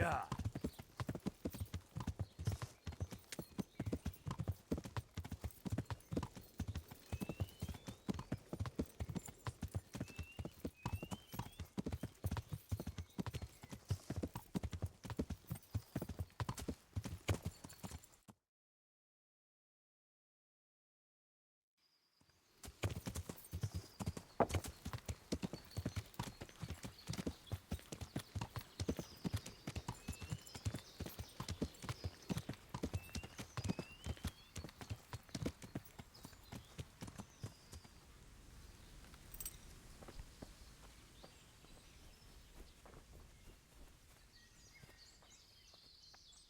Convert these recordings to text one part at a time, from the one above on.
Ah.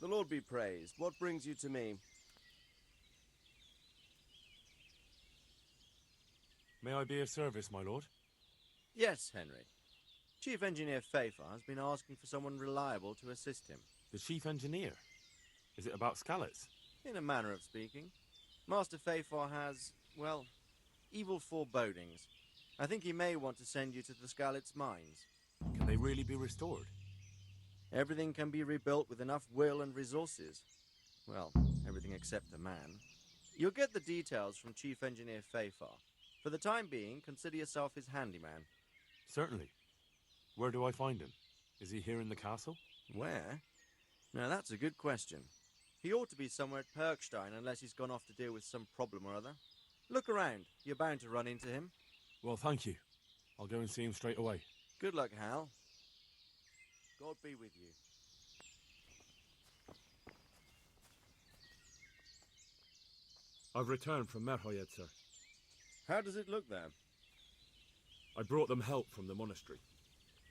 The Lord be praised. What brings you to me? May I be of service, my lord? Yes, Henry. Chief Engineer Fafar has been asking for someone reliable to assist him. The chief engineer? Is it about Skallets? In a manner of speaking. Master Fafar has, well, evil forebodings. I think he may want to send you to the Skallets mines. Can they really be restored? Everything can be rebuilt with enough will and resources. Well, everything except a man. You'll get the details from Chief Engineer Fafar. For the time being, consider yourself his handyman. Certainly. Where do I find him? Is he here in the castle? Where? Now that's a good question. He ought to be somewhere at Perkstein unless he's gone off to deal with some problem or other. Look around. You're bound to run into him. Well, thank you. I'll go and see him straight away. Good luck, Hal. God be with you. I've returned from Merhoyed, sir. How does it look there? I brought them help from the monastery.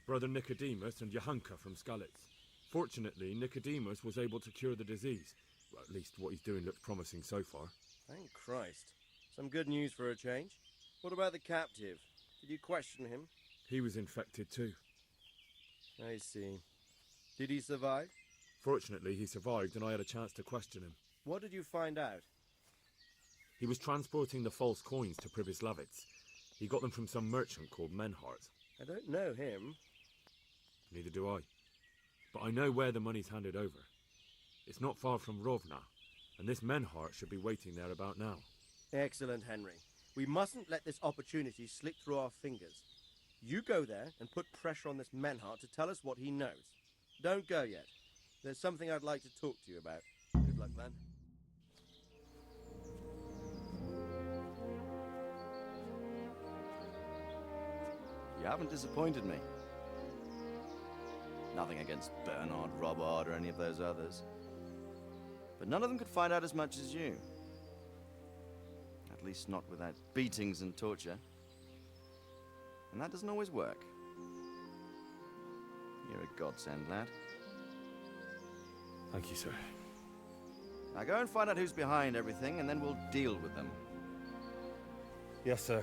Brother Nicodemus and Johanka from Skallets. Fortunately, Nicodemus was able to cure the disease. Well, at least what he's doing looks promising so far. Thank Christ. Some good news for a change. What about the captive? Did you question him? He was infected too. I see. Did he survive? Fortunately, he survived and I had a chance to question him. What did you find out? He was transporting the false coins to Privislavitz. He got them from some merchant called Menhart. I don't know him. Neither do I. But I know where the money's handed over. It's not far from Rovna, and this Menhart should be waiting there about now. Excellent, Henry. We mustn't let this opportunity slip through our fingers. You go there and put pressure on this Menhart to tell us what he knows. Don't go yet. There's something I'd like to talk to you about. Good luck, then. You haven't disappointed me. Nothing against Bernard, Robert, or any of those others. But none of them could find out as much as you. At least not without beatings and torture. And that doesn't always work. You're a godsend, lad. Thank you, sir. Now go and find out who's behind everything, and then we'll deal with them. Yes, sir.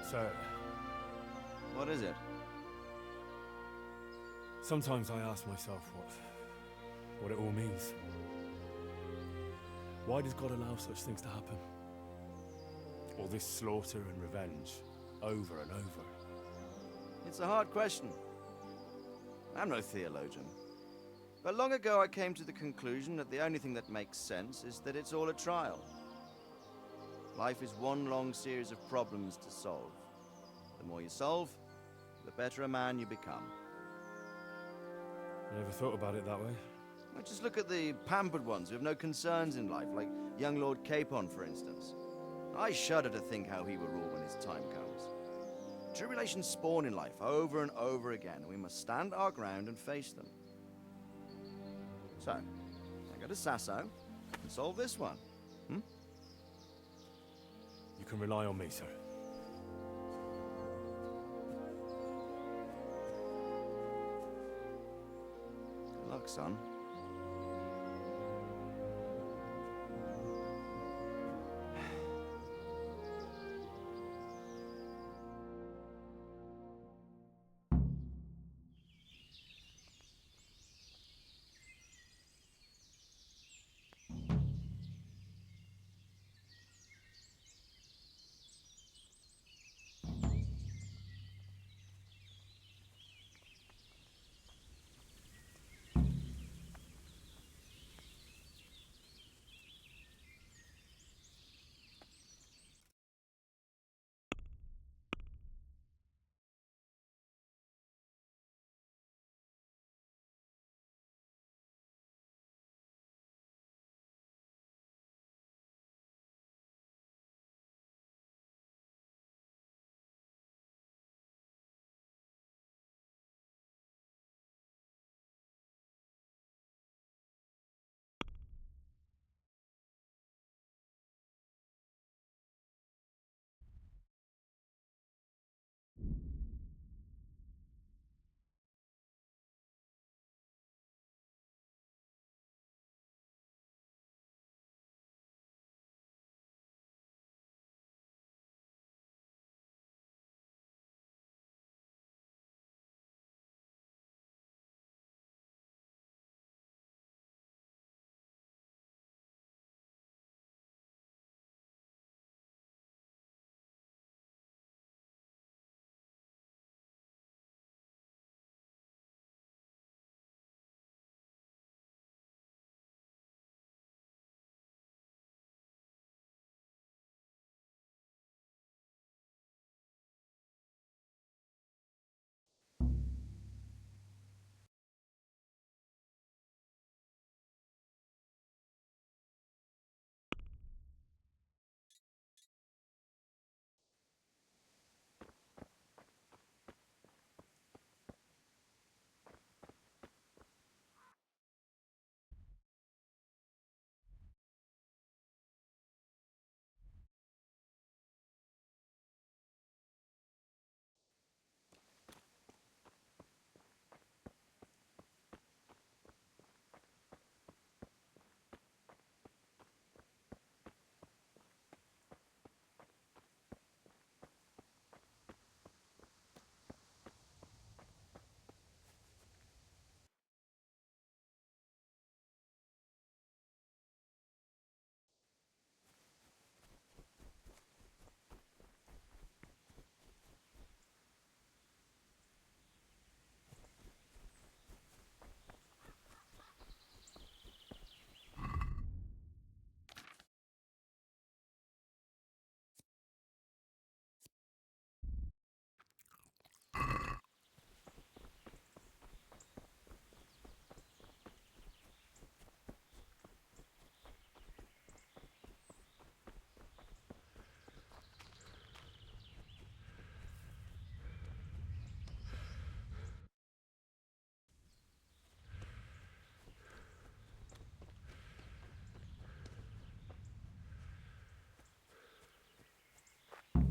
Sir, What is it? sometimes I ask myself what it all means. Why does God allow such things to happen? All this slaughter and revenge, over and over. It's a hard question. I'm no theologian. But long ago I came to the conclusion that the only thing that makes sense is that it's all a trial. Life is one long series of problems to solve. The more you solve, the better a man you become. I never thought about it that way. Well, just look at the pampered ones who have no concerns in life, like young Lord Capon, for instance. I shudder to think how he will rule when his time comes. Tribulations spawn in life over and over again, and we must stand our ground and face them. So, I go to Sasso and solve this one. You can rely on me, sir. Good luck, son.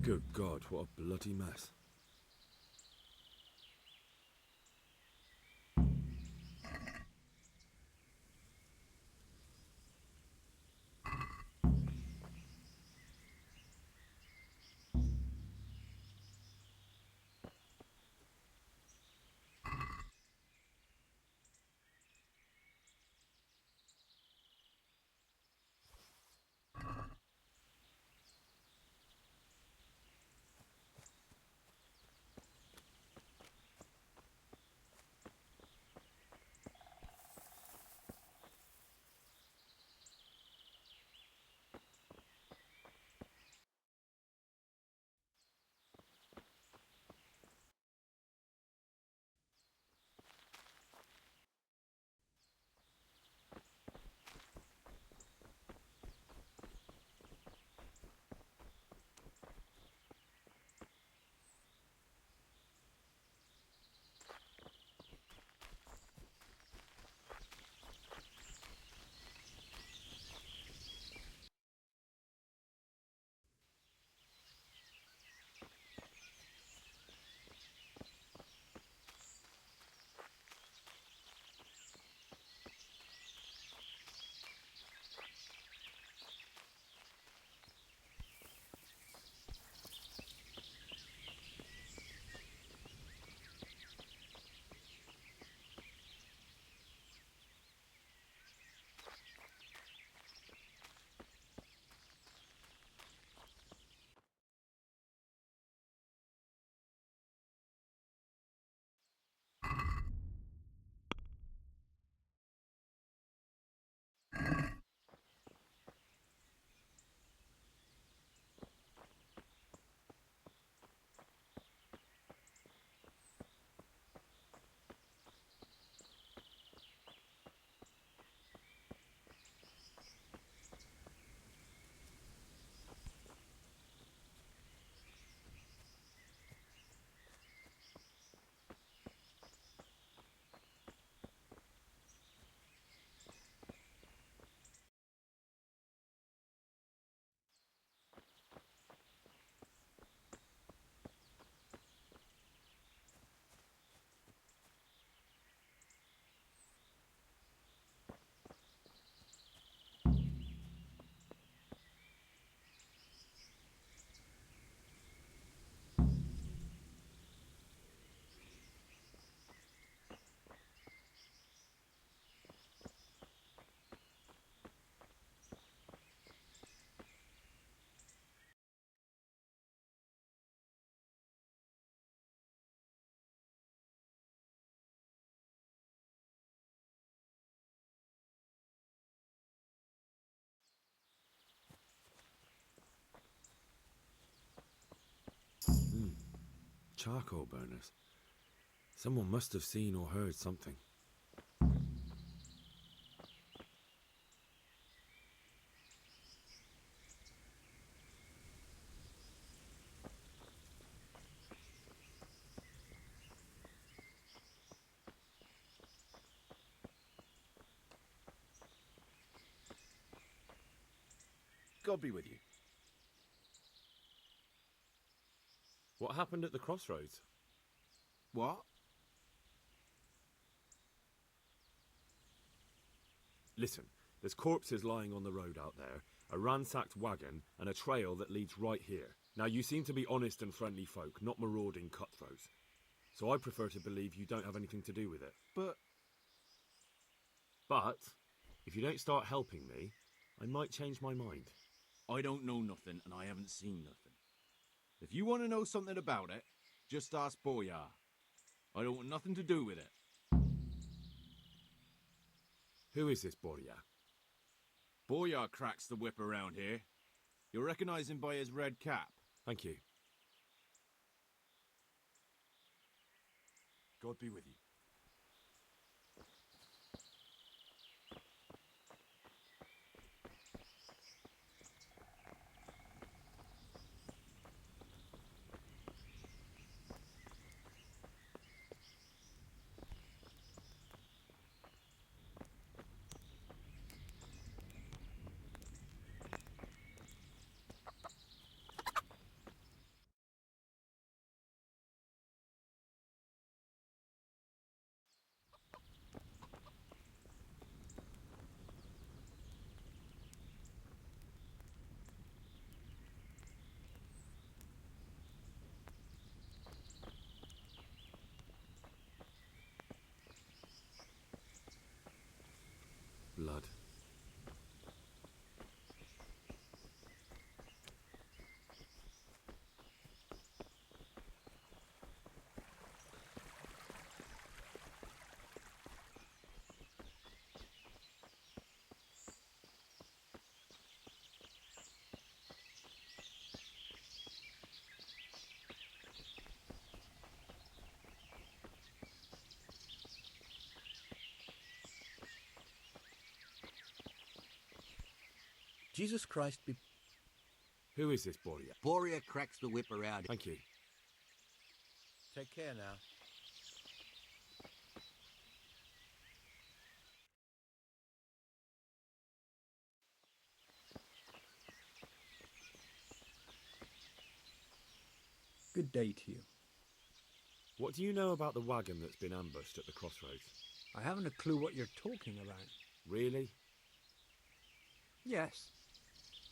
Good God, what a bloody mess. Charcoal burners. Someone must have seen or heard something. God be with you. What happened at the crossroads? What? Listen, there's corpses lying on the road out there, a ransacked wagon, and a trail that leads right here. Now, you seem to be honest and friendly folk, not marauding cutthroats. So I prefer to believe you don't have anything to do with it. But, if you don't start helping me, I might change my mind. I don't know nothing, and I haven't seen nothing. If you want to know something about it, just ask Boyar. I don't want nothing to do with it. Who is this Boria? Boyar cracks the whip around here. You'll recognize him by his red cap. Thank you. God be with you. Jesus Christ be... Who is this Boria? Boria cracks the whip around. Thank you. Take care now. Good day to you. What do you know about the wagon that's been ambushed at the crossroads? I haven't a clue what you're talking about. Really? Yes.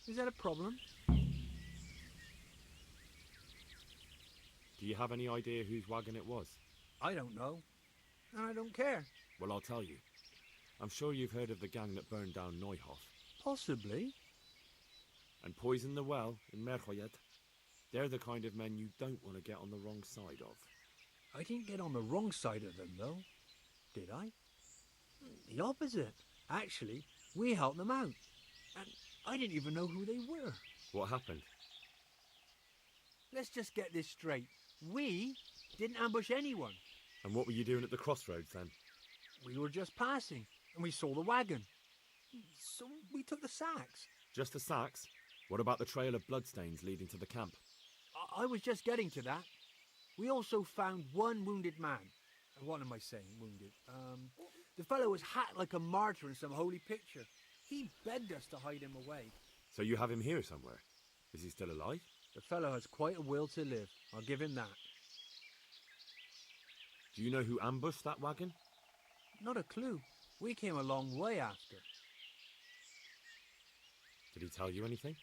Is that a problem? Do you have any idea whose wagon it was? I don't know. And I don't care. Well, I'll tell you. I'm sure you've heard of the gang that burned down Neuhof Possibly. and poisoned the well in Merciful. They're the kind of men you don't want to get on the wrong side of. I didn't get on the wrong side of them, though. Did I? The opposite. Actually, we helped them out. And I didn't even know who they were. What happened? Let's just get this straight. We didn't ambush anyone. And what were you doing at the crossroads then? We were just passing, and we saw the wagon. So we took the sacks. Just the sacks? What about the trail of bloodstains leading to the camp? I was just getting to that. We also found one wounded man. What am I saying, wounded? The fellow was hacked like a martyr in some holy picture. He begged us to hide him away. So you have him here somewhere? Is he still alive? The fellow has quite a will to live. I'll give him that. Do you know who ambushed that wagon? Not a clue. We came a long way after. Did he tell you anything?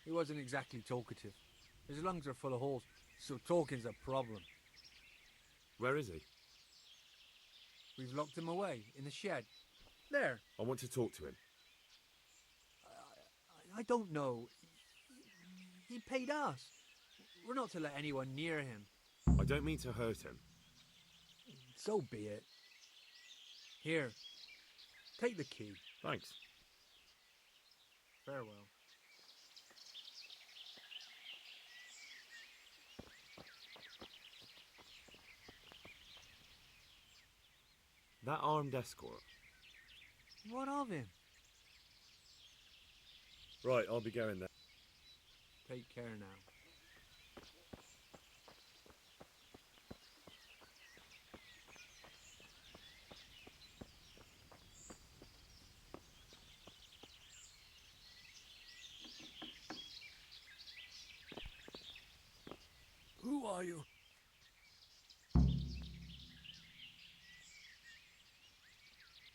He wasn't exactly talkative. His lungs are full of holes, so talking's a problem. Where is he? We've locked him away in the shed. There. I want to talk to him. I don't know. He paid us. We're not to let anyone near him. I don't mean to hurt him. So be it. Here. Take the key. Thanks. Farewell. That armed escort. What of him? Right, I'll be going there. Take care now. Who are you?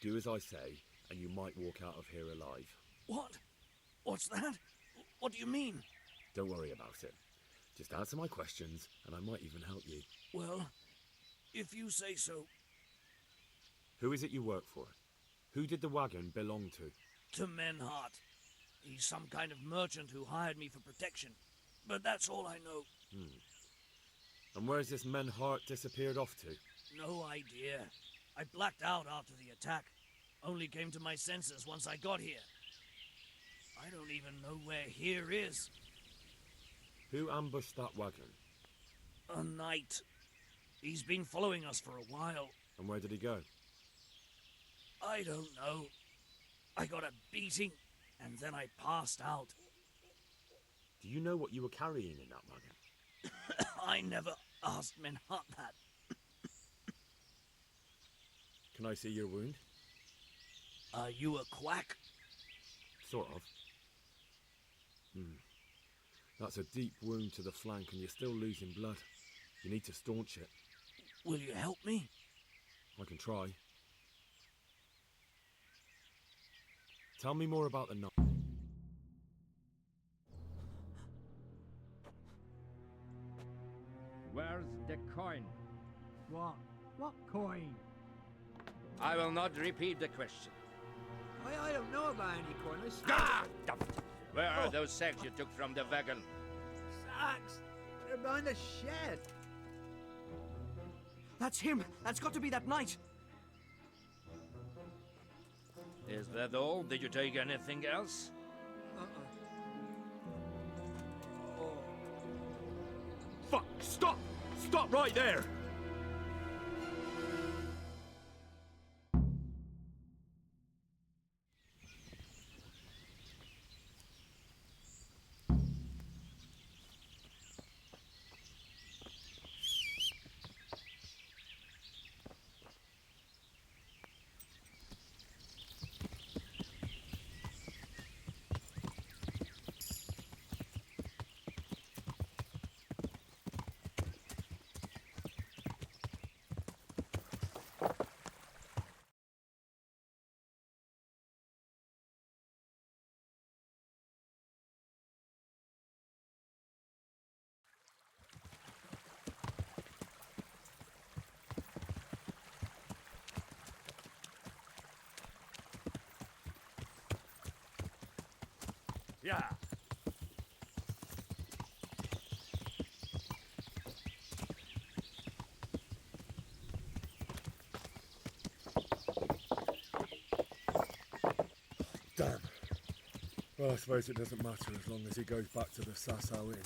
Do as I say, and you might walk out of here alive. What? What's that? What do you mean? Don't worry about it. Just answer my questions, and I might even help you. Well, if you say so. Who is it you work for? Who did the wagon belong to? To Menhart. He's some kind of merchant who hired me for protection. But that's all I know. And where's this Menhart disappeared off to? No idea. I blacked out after the attack. Only came to my senses once I got here. I don't even know where here is. Who ambushed that wagon? A knight. He's been following us for a while. And where did he go? I don't know. I got a beating, and then I passed out. Do you know what you were carrying in that wagon? I never asked Menhart that. Can I see your wound? Are you a quack? Sort of. That's a deep wound to the flank and you're still losing blood. You need to staunch it. Will you help me? I can try. Tell me more about the knife. Where's the coin? What? What coin? I will not repeat the question. I don't know about any coin. I Ah! Daft. Where are those sacks you took from the wagon? Sacks. They're behind the shed. That's him. That's got to be that knight. Is that all? Did you take anything else? Fuck! Stop! Stop right there! Yeah. Damn. Well, I suppose it doesn't matter as long as he goes back to the Sasau Inn.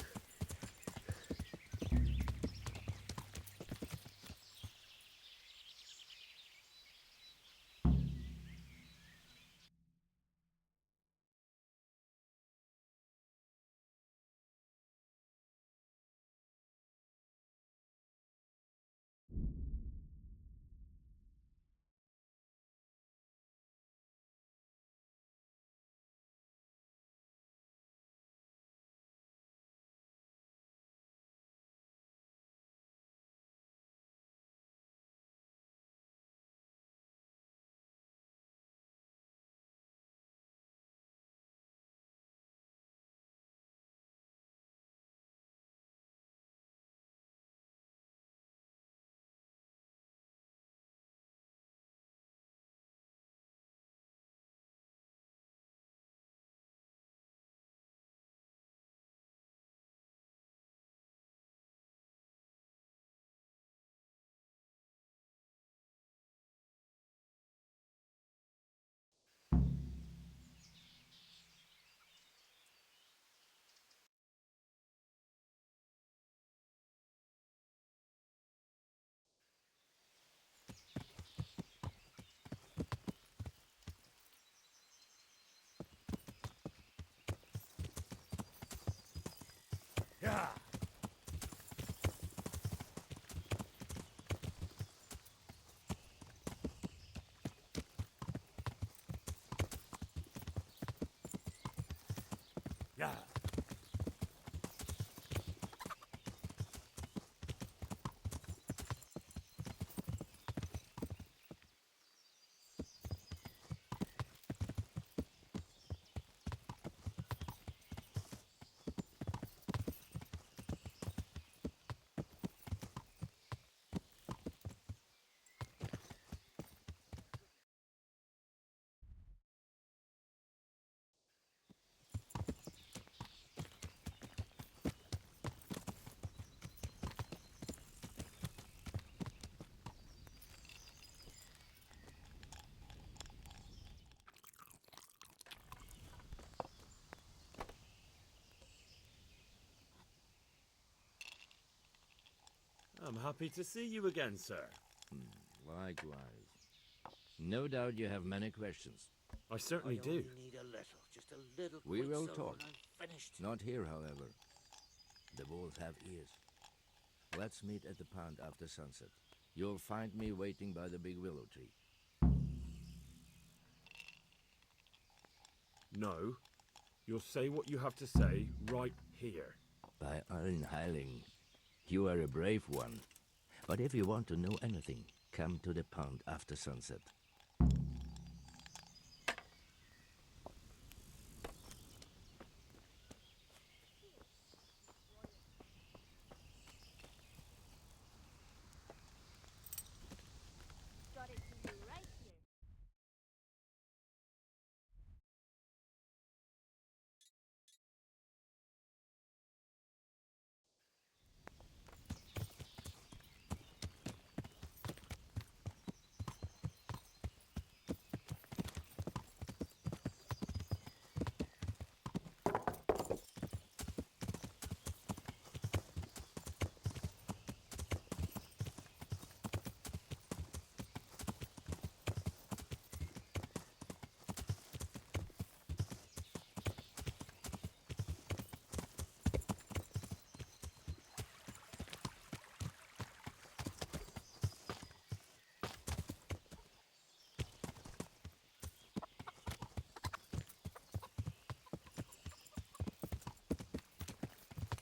Yeah. Yeah. I'm happy to see you again, sir. Likewise. No doubt you have many questions. I certainly do. Need a little, just a little. We will quick talk. and I'm finished. Not here, however. The wolves have ears. Let's meet at the pond after sunset. You'll find me waiting by the big willow tree. No. You'll say what you have to say right here. By Allen Heiling, you are a brave one. But if you want to know anything, come to the pond after sunset. Got it for you right here.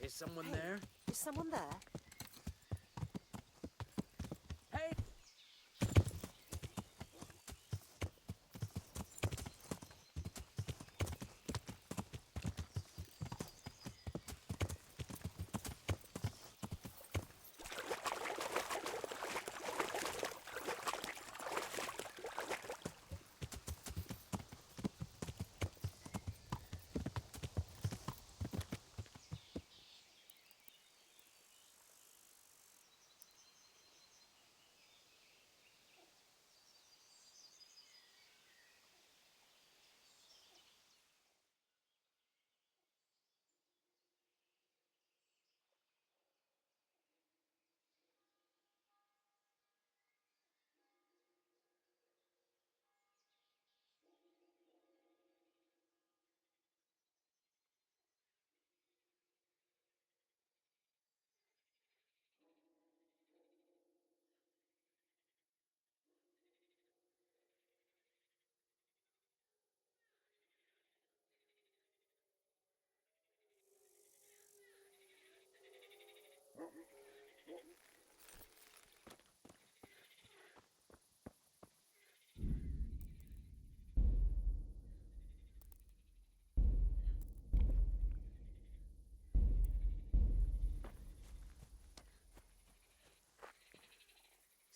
Is someone Hey. there? Is someone there? Hey!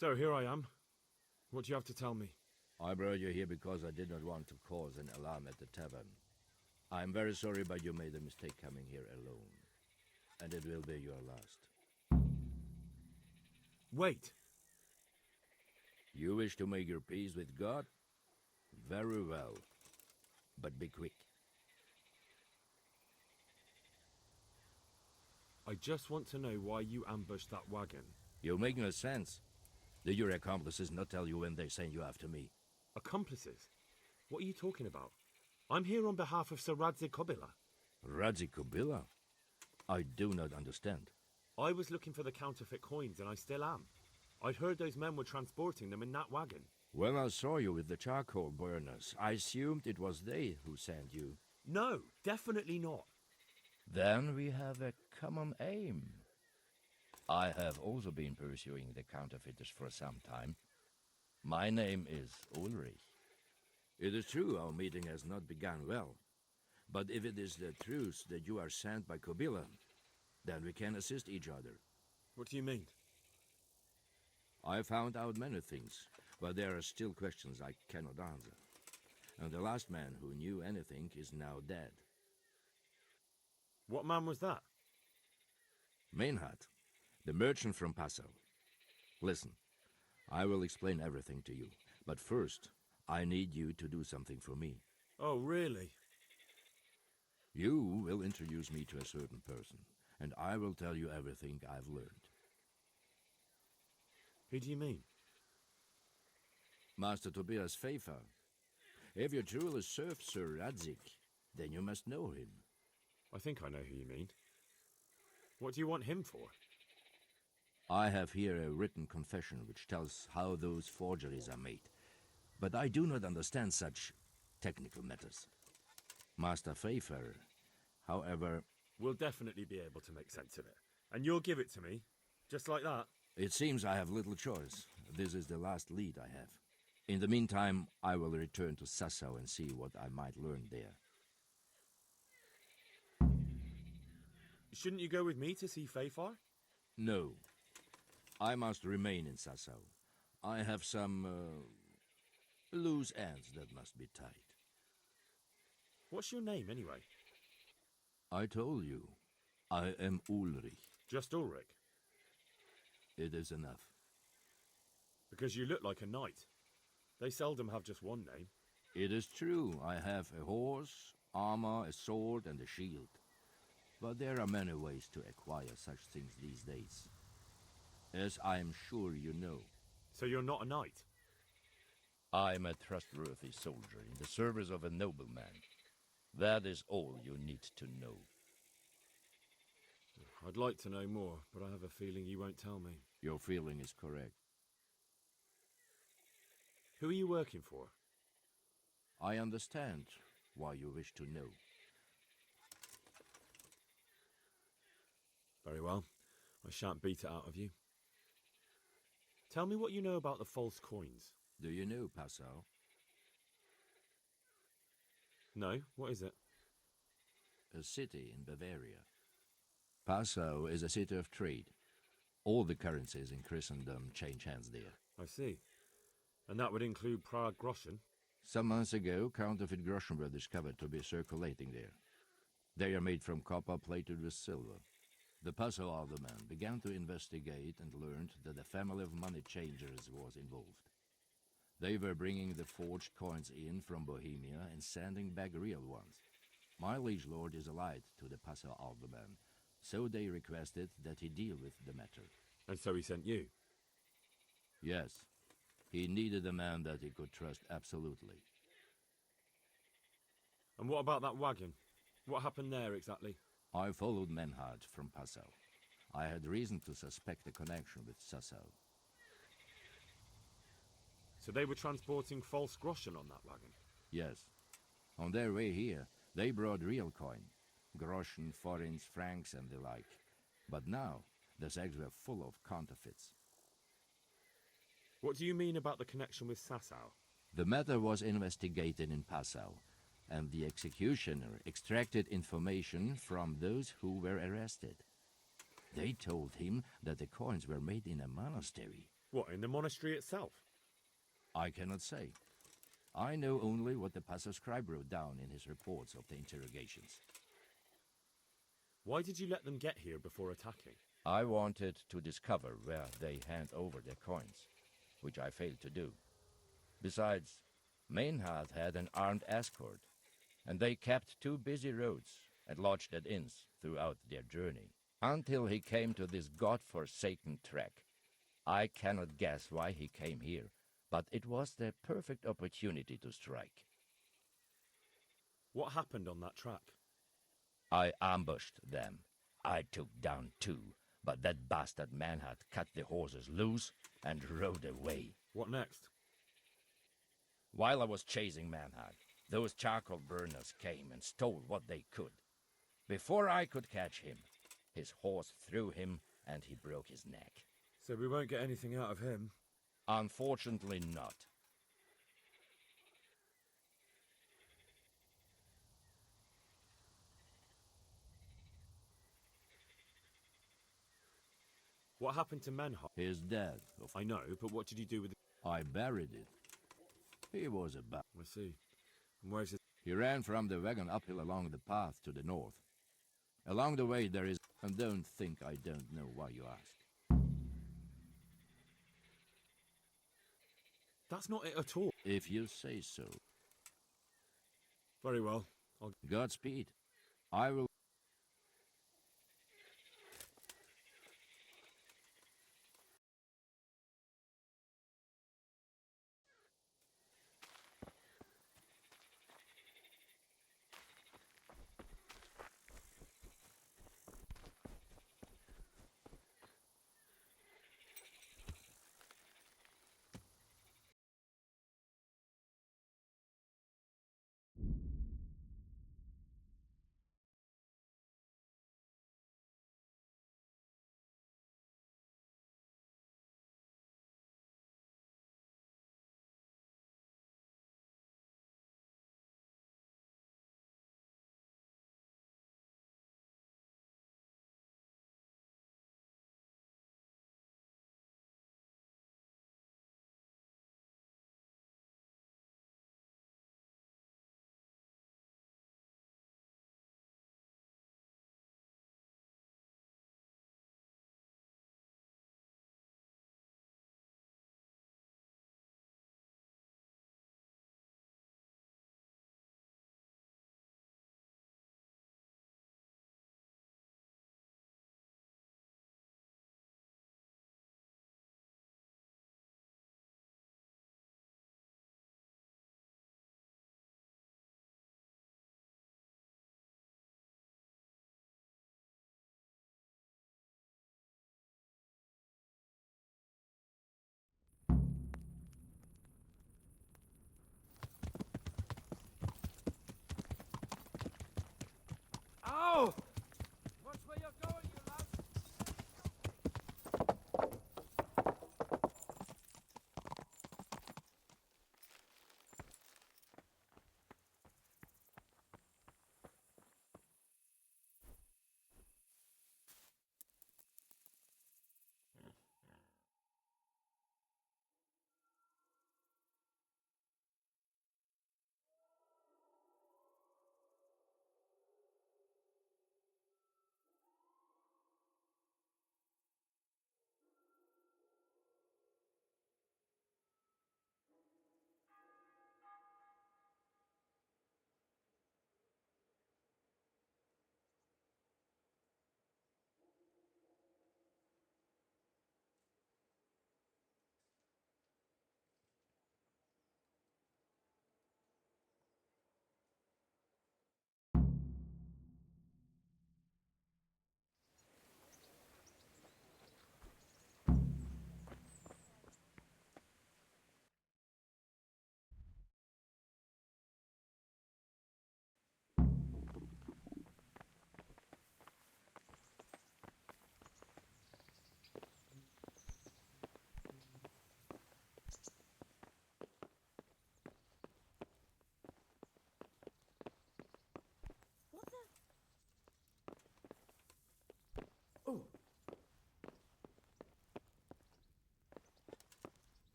So here I am. What do you have to tell me? I brought you here because I did not want to cause an alarm at the tavern. I'm very sorry, but you made a mistake coming here alone. And it will be your last. Wait! You wish to make your peace with God? Very well. But be quick. I just want to know why you ambushed that wagon. You make no sense. Did your accomplices not tell you when they sent you after me? Accomplices? What are you talking about? I'm here on behalf of Sir Radzik Kobila. Radzik Kobila? I do not understand. I was looking for the counterfeit coins, and I still am. I'd heard those men were transporting them in that wagon. When I saw you with the charcoal burners, I assumed it was they who sent you. No, definitely not. Then we have a common aim. I have also been pursuing the counterfeiters for some time. My name is Ulrich. It is true our meeting has not begun well, but if it is the truth that you are sent by Kobila, then we can assist each other. What do you mean? I found out many things, but there are still questions I cannot answer. And the last man who knew anything is now dead. What man was that? Meinhard, the merchant from Passau. Listen, I will explain everything to you, but first, I need you to do something for me. Oh, really? You will introduce me to a certain person, and I will tell you everything I've learned. Who do you mean? Master Tobias Pfeiffer. If you truly serve Sir Radzik, then you must know him. I think I know who you mean. What do you want him for? I have here a written confession which tells how those forgeries are made, but I do not understand such technical matters. Master Pfeiffer, however... We'll definitely be able to make sense of it. And you'll give it to me, just like that? It seems I have little choice. This is the last lead I have. In the meantime, I will return to Sassau and see what I might learn there. Shouldn't you go with me to see Pfeiffer? No. I must remain in Sassau. I have some, loose ends that must be tied. What's your name, anyway? I told you. I am Ulrich. Just Ulrich? It is enough. Because you look like a knight. They seldom have just one name. It is true. I have a horse, armor, a sword, and a shield. But there are many ways to acquire such things these days. As I am sure you know. So you're not a knight? I am a trustworthy soldier in the service of a nobleman. That is all you need to know. I'd like to know more, but I have a feeling you won't tell me. Your feeling is correct. Who are you working for? I understand why you wish to know. Very well. I shan't beat it out of you. Tell me what you know about the false coins. Do you know Passau? No, what is it? A city in Bavaria. Passau is a city of trade. All the currencies in Christendom change hands there. I see. And that would include Prague groschen? Some months ago, counterfeit groschen were discovered to be circulating there. They are made from copper plated with silver. The Passau alderman began to investigate and learned that a family of money changers was involved. They were bringing the forged coins in from Bohemia and sending back real ones. My liege lord is allied to the Passau alderman, so they requested that he deal with the matter. And so he sent you? Yes. He needed a man that he could trust absolutely. And what about that wagon? What happened there exactly? I followed Meinhard from Passau. I had reason to suspect a connection with Sassau. So they were transporting false groschen on that wagon? Yes. On their way here, they brought real coin. Groschen, forints, francs, and the like. But now, The sacks were full of counterfeits. What do you mean about the connection with Sasau? The matter was investigated in Passau, and the executioner extracted information from those who were arrested. They told him that the coins were made in a monastery. What, in the monastery itself? I cannot say. I know only what the Passau scribe wrote down in his reports of the interrogations. Why did you let them get here before attacking? I wanted to discover where they hand over their coins, which I failed to do. Besides, Maynard had an armed escort, and they kept 2 busy roads and lodged at inns throughout their journey, until he came to this god-forsaken track. I cannot guess why he came here, but it was the perfect opportunity to strike. What happened on that track? I ambushed them. I took down 2, but that bastard Manhart cut the horses loose and rode away. What next? While I was chasing Manhart, those charcoal burners came and stole what they could. Before I could catch him, his horse threw him and he broke his neck. So we won't get anything out of him? Unfortunately not. What happened to Menhart? He's dead. I know, but what did you do with it? I buried it. He was about. I see. And where's his... He ran from the wagon uphill along the path to the north. Along the way there is... And don't think I don't know why you ask. That's not it at all. If you say so. Very well. Godspeed. I will...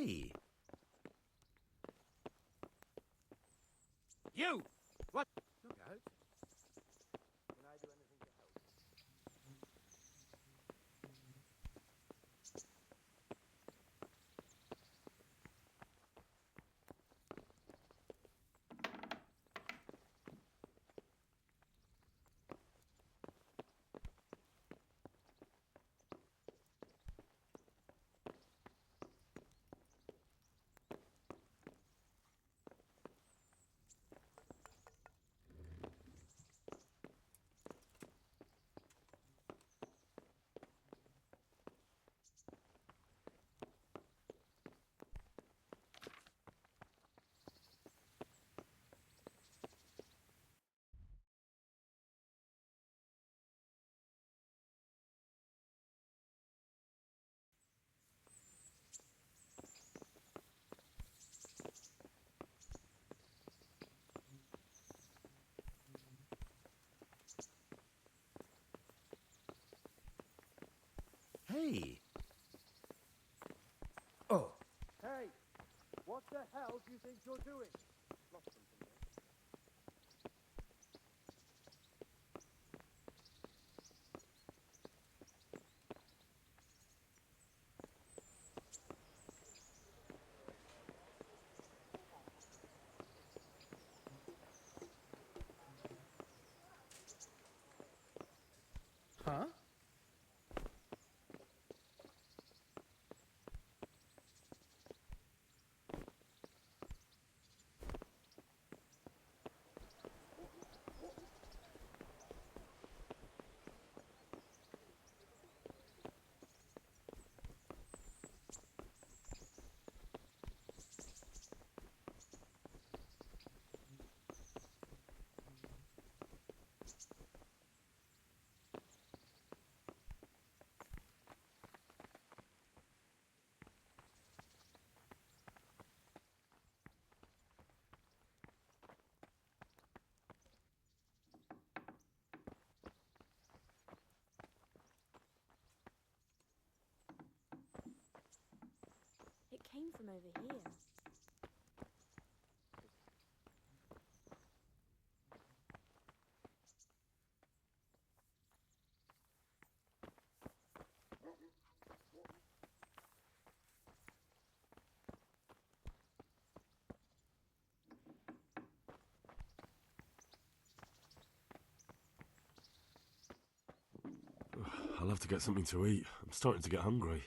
Hey! You! What? Look out. Can I do anything to help? Hey! Oh. Hey! What the hell do you think you're doing? Lost something there. Huh? It came from over here. I'll have to get something to eat. I'm starting to get hungry.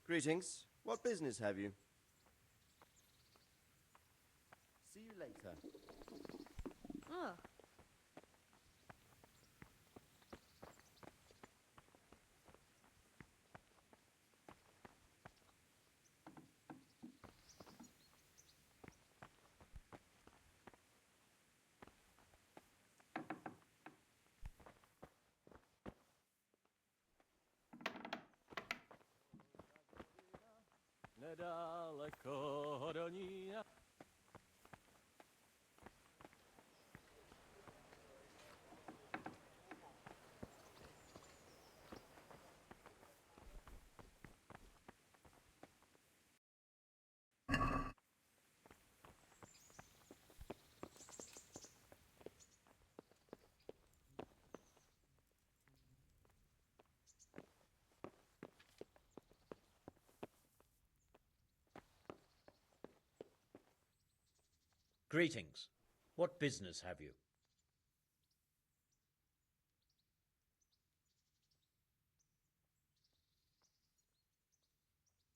Greetings. What business have you? See you later. Oh, Nedaleko do ní. Greetings. What business have you?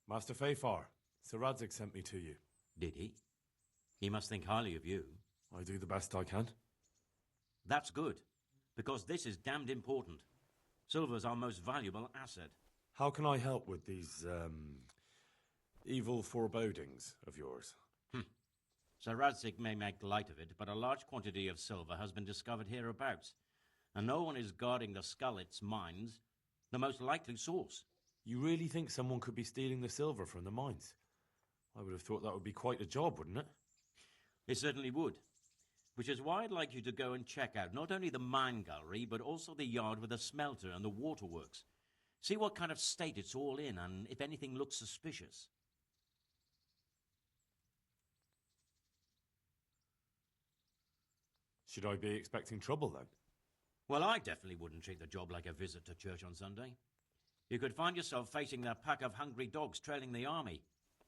Master Fafar, Sir Radzig sent me to you. Did he? He must think highly of you. I do the best I can. That's good, because this is damned important. Silver's our most valuable asset. How can I help with these, evil forebodings of yours? Sir Radzig may make light of it, but a large quantity of silver has been discovered hereabouts, and no one is guarding the Skullets mines, the most likely source. You really think someone could be stealing the silver from the mines? I would have thought that would be quite a job, wouldn't it? It certainly would. Which is why I'd like you to go and check out not only the mine gallery, but also the yard with the smelter and the waterworks. See what kind of state it's all in, and if anything looks suspicious. Should I be expecting trouble, then? Well, I definitely wouldn't treat the job like a visit to church on Sunday. You could find yourself facing a pack of hungry dogs trailing the army,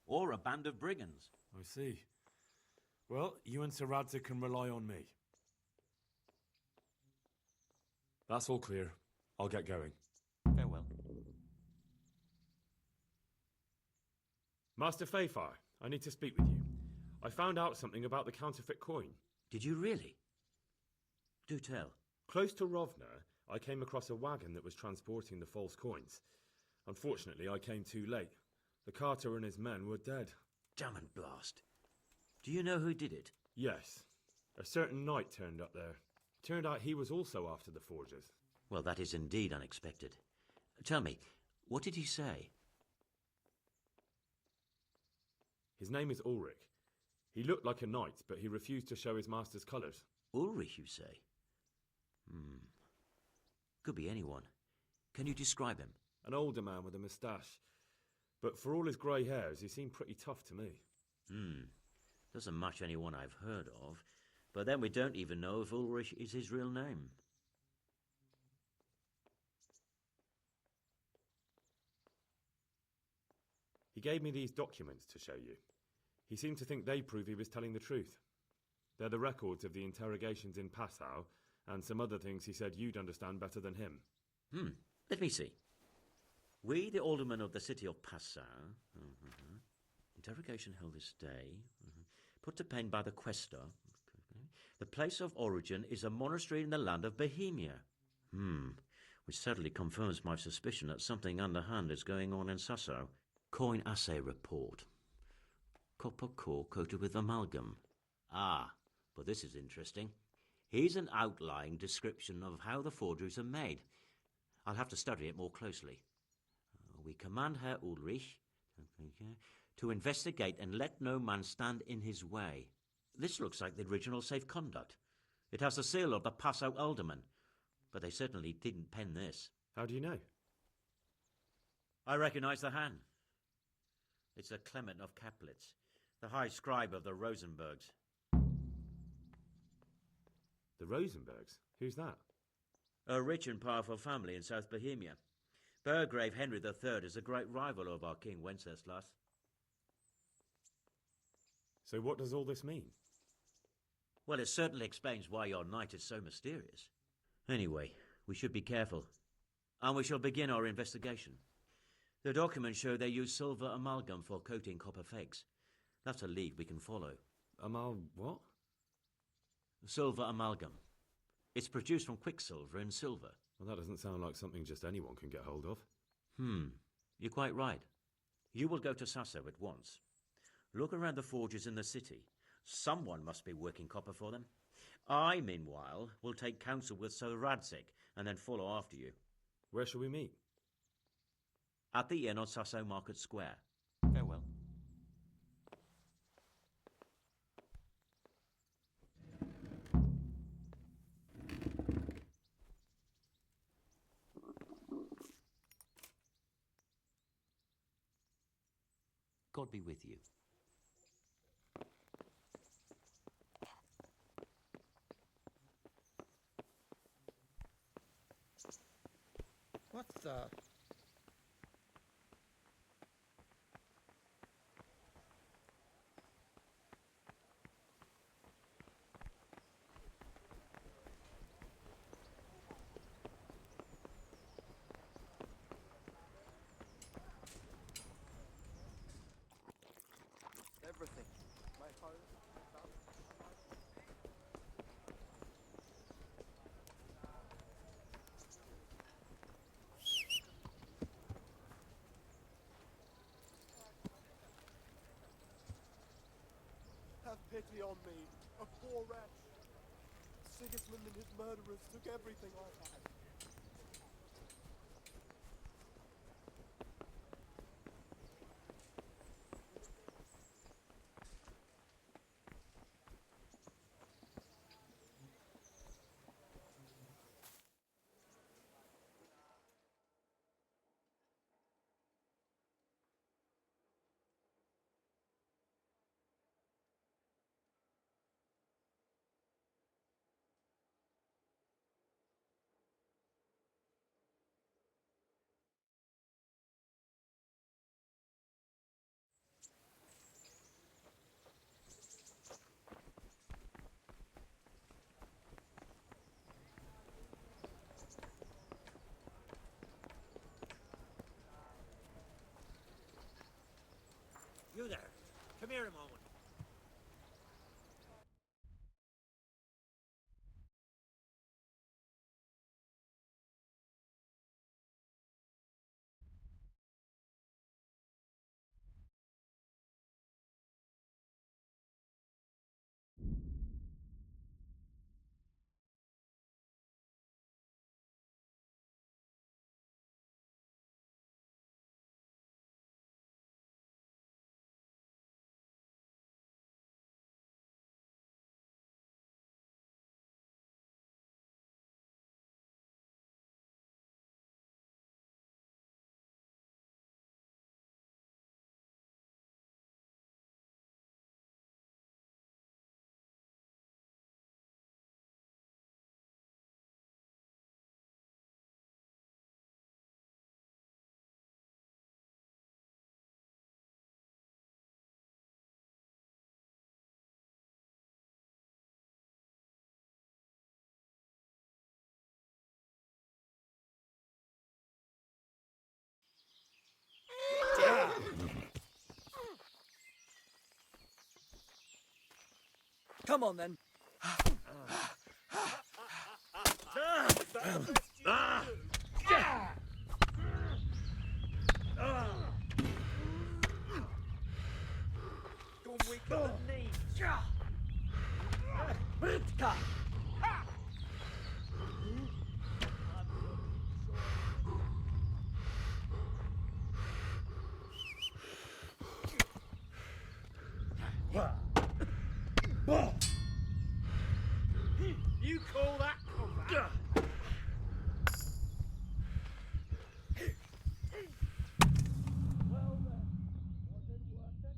or a band of brigands. I see. Well, you and Sir Radzig can rely on me. That's all clear. I'll get going. Farewell. Master Fayfar, I need to speak with you. I found out something about the counterfeit coin. Did you really? Do tell. Close to Rovna, I came across a wagon that was transporting the false coins. Unfortunately, I came too late. The carter and his men were dead. Damn and blast. Do you know who did it? Yes. A certain knight turned up there. Turned out he was also after the forgers. Well, that is indeed unexpected. Tell me, what did he say? His name is Ulrich. He looked like a knight, but he refused to show his master's colours. Ulrich, you say? Could be anyone. Can you describe him? An older man with a moustache. But for all his grey hairs, he seemed pretty tough to me. Doesn't match anyone I've heard of. But then we don't even know if Ulrich is his real name. He gave me these documents to show you. He seemed to think they prove he was telling the truth. They're the records of the interrogations in Passau, and some other things he said you'd understand better than him. Let me see. We, the aldermen of the city of Passau, interrogation held this day, put to pen by the questor. The place of origin is a monastery in the land of Bohemia. Which certainly confirms my suspicion that something underhand is going on in Sasso. Coin assay report. Copper core coated with amalgam. Ah, but this is interesting. Here's an outline description of how the forgeries are made. I'll have to study it more closely. We command Herr Ulrich to investigate and let no man stand in his way. This looks like the original safe conduct. It has the seal of the Passau alderman, but they certainly didn't pen this. How do you know? I recognize the hand. It's a Clement of Kaplitz, the high scribe of the Rosenbergs. The Rosenbergs? Who's that? A rich and powerful family in South Bohemia. Burgrave Henry III is a great rival of our King Wenceslas. So what does all this mean? Well, it certainly explains why your knight is so mysterious. Anyway, we should be careful. And we shall begin our investigation. The documents show they use silver amalgam for coating copper fakes. That's a lead we can follow. What? Silver amalgam. It's produced from quicksilver and silver. Well, that doesn't sound like something just anyone can get hold of. You're quite right. You will go to Sasso at once. Look around the forges in the city. Someone must be working copper for them. I, meanwhile, will take counsel with Sir Radzig and then follow after you. Where shall we meet? At the inn on Sasso Market Square. Farewell. God be with you. What's the... Everything. My home, my family. pity on me, a poor wretch. Sigismund and his murderers took everything I had. You there. Come here a moment. Come on then. You're weak at the knees. You call that combat? Well then, was it worth it?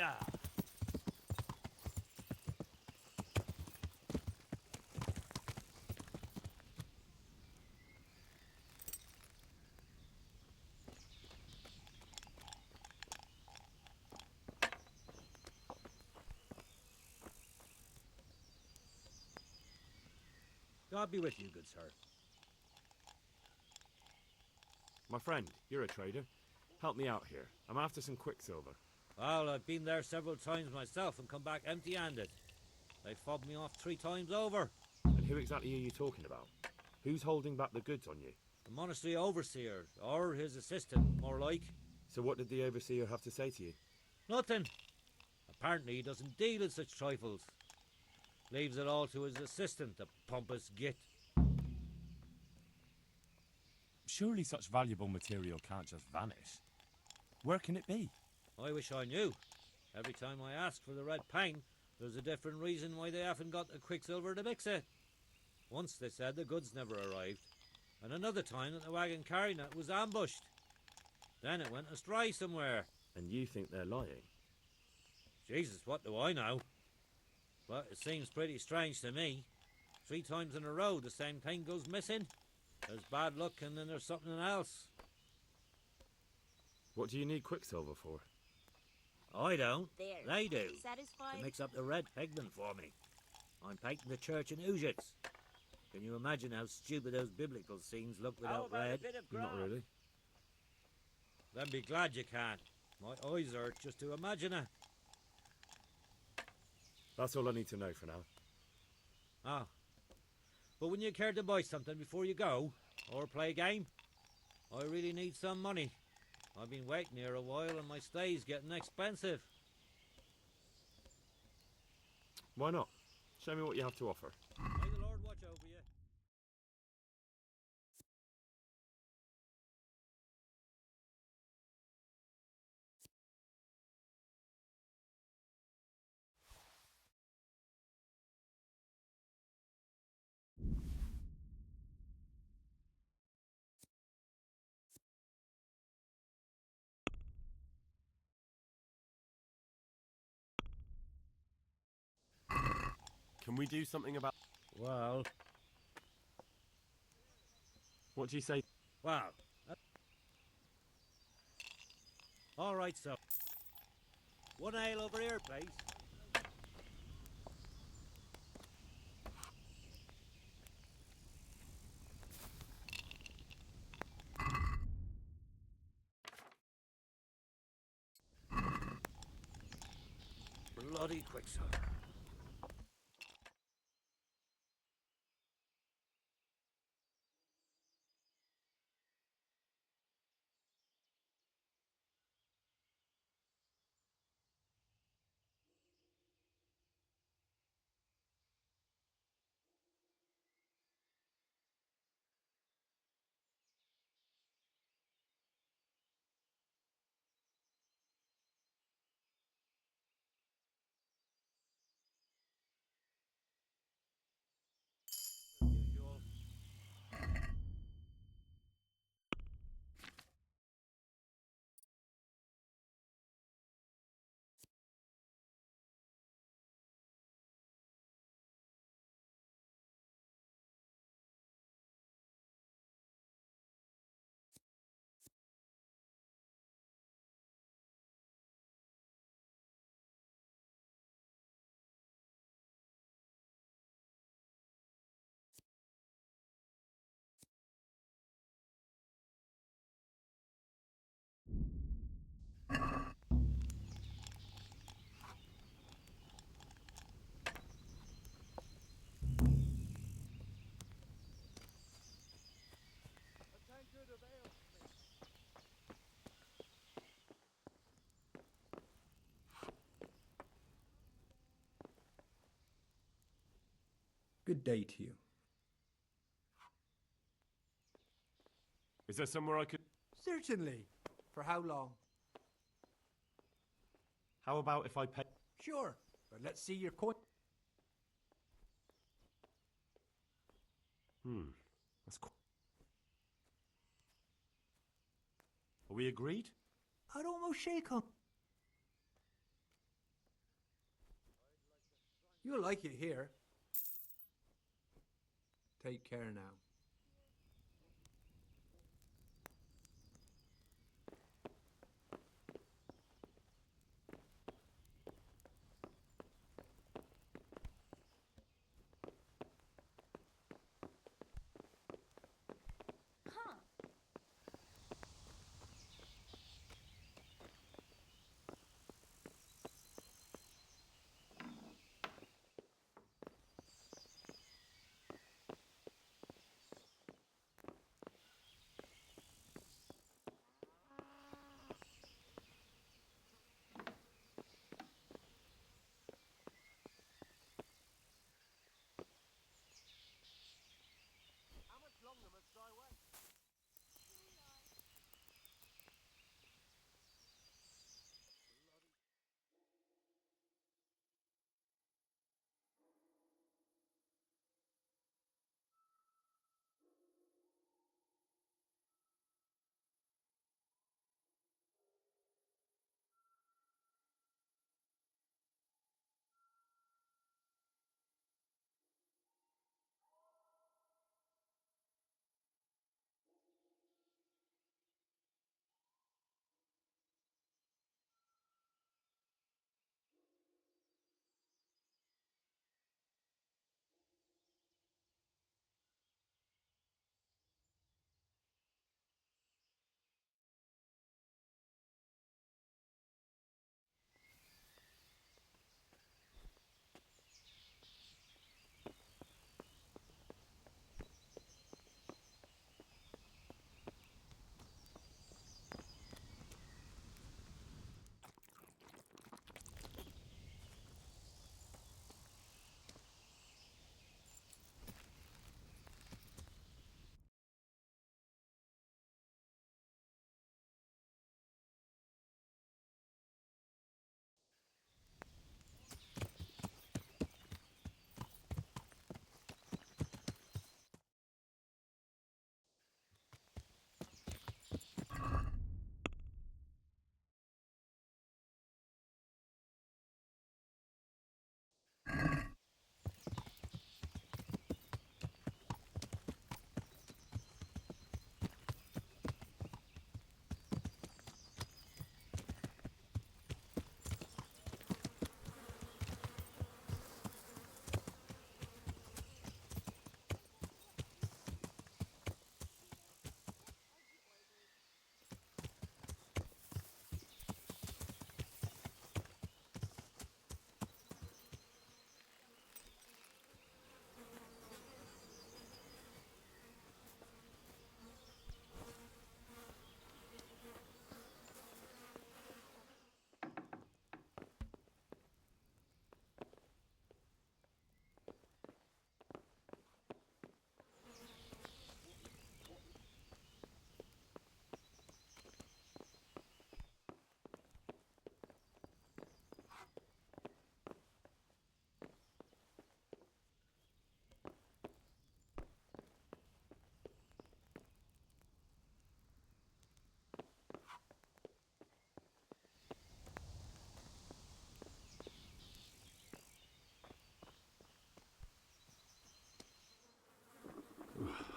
Yeah. God be with you, good sir. My friend, you're a trader. Help me out here. I'm after some quicksilver. Well, I've been there several times myself and come back empty-handed. They fobbed me off 3 times over. And who exactly are you talking about? Who's holding back the goods on you? The monastery overseer, or his assistant, more like. So what did the overseer have to say to you? Nothing. Apparently he doesn't deal in such trifles. Leaves it all to his assistant, the pompous git. Surely such valuable material can't just vanish. Where can it be? I wish I knew. Every time I ask for the red pang, there's a different reason why they haven't got the quicksilver to mix it. Once they said the goods never arrived, and another time that the wagon carrying it was ambushed. Then it went astray somewhere. And you think they're lying? Jesus, what do I know? But it seems pretty strange to me. 3 times in a row the same thing goes missing. There's bad luck and then there's something else. What do you need quicksilver for? I don't. There. They do. Satisfied? To mix up the red pigment for me. I'm painting the church in Ujits. Can you imagine how stupid those biblical scenes look without red? Not really. Then be glad you can't. My eyes hurt just to imagine it. That's all I need to know for now. Ah. But wouldn't you care to buy something before you go? Or play a game? I really need some money. I've been waiting here a while and my stay's getting expensive. Why not? Show me what you have to offer. May the Lord watch over you. Can we do something about... Well... What do you say? Well... all right, so... 1 ale over here, please. Bloody quicksilver. Usual. A tankard of ale, please. Good day to you. Is there somewhere I could... Certainly. For how long? How about if I pay... Sure, but let's see your coin. That's cool. Are we agreed? I'd almost shake on. You'll like it here. Take care now. How much longer must I wait?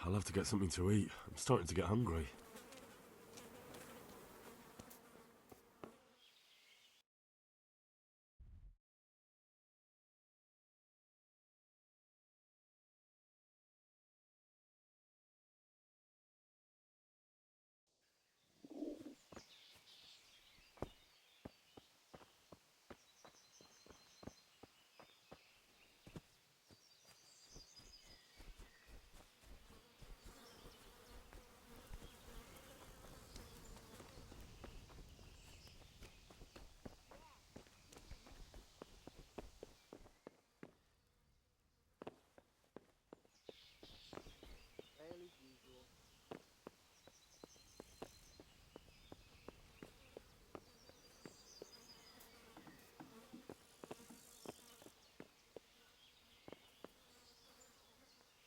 I'll have to get something to eat. I'm starting to get hungry. Fail as usual.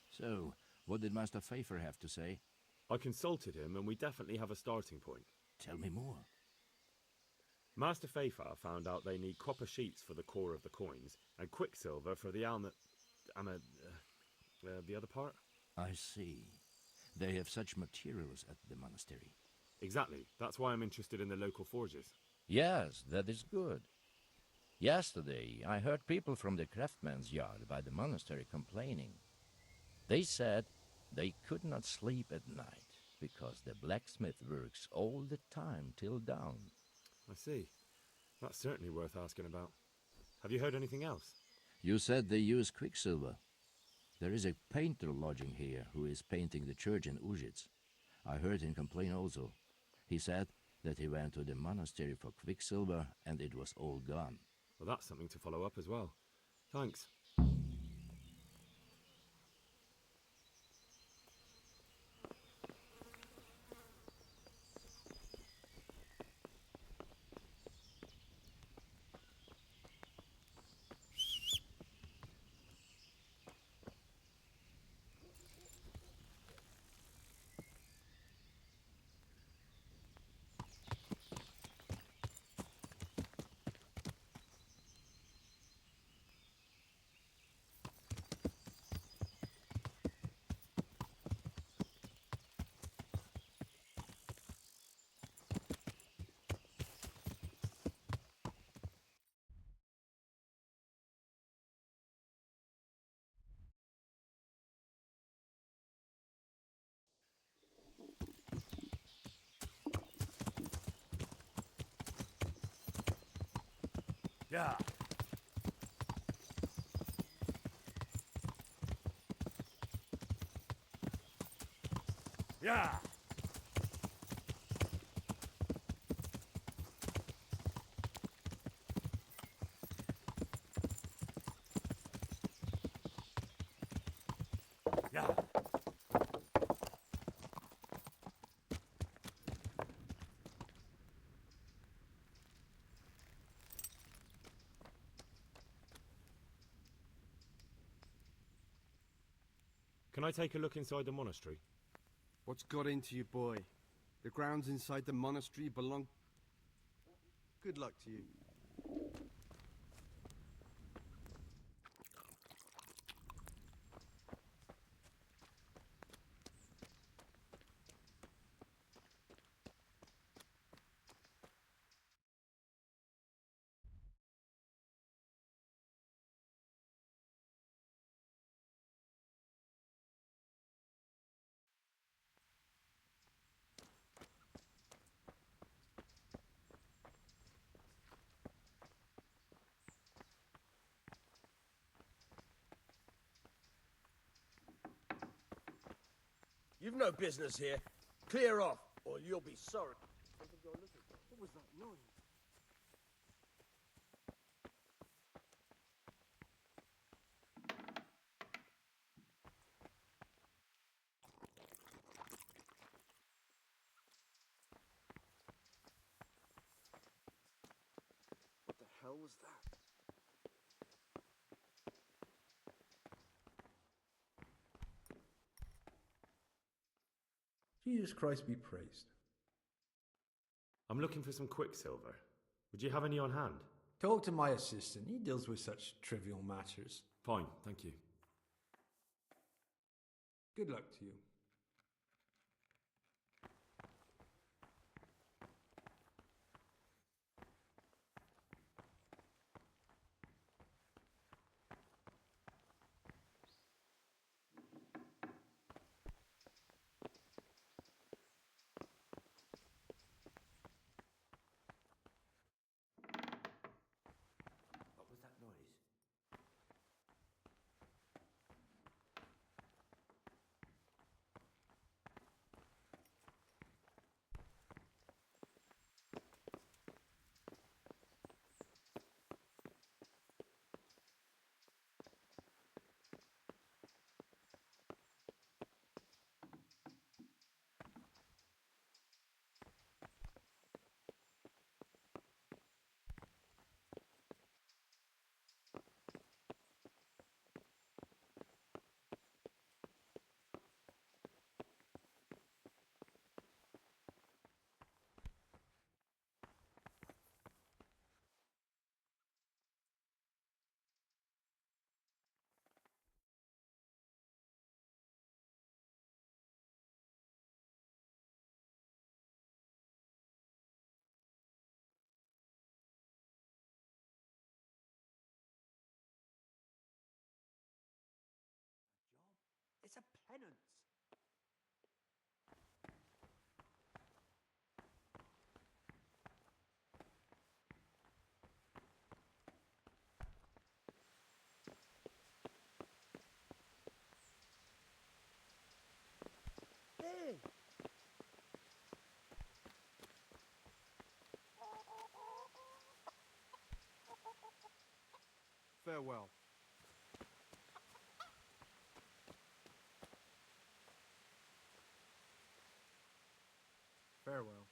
So, what did Master Pfeiffer have to say? I consulted him, and we definitely have a starting point. Tell me more. Master Fafar found out they need copper sheets for the core of the coins and quicksilver for the the other part? I see. They have such materials at the monastery. Exactly. That's why I'm interested in the local forges. Yes, that is good. Yesterday, I heard people from the craftsman's yard by the monastery complaining. They said they could not sleep at night because the blacksmith works all the time till dawn. I see. That's certainly worth asking about. Have you heard anything else? You said they use quicksilver. There is a painter lodging here who is painting the church in Ujits. I heard him complain also. He said that he went to the monastery for quicksilver and it was all gone. Well, that's something to follow up as well. Thanks. Yeah. Yeah. Yeah. Can I take a look inside the monastery? What's got into you, boy? The grounds inside the monastery belong... Good luck to you. You've no business here. Clear off, or you'll be sorry. What was that noise? What the hell was that? Jesus Christ be praised. I'm looking for some quicksilver. Would you have any on hand? Talk to my assistant. He deals with such trivial matters. Fine, thank you. Good luck to you. What was that noise? penance. Hey! Farewell. Farewell.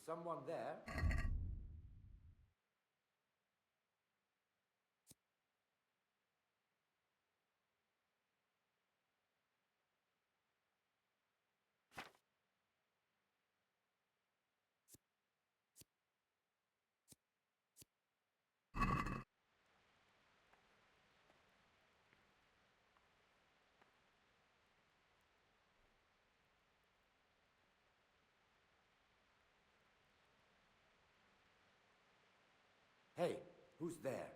someone there? Hey, who's there?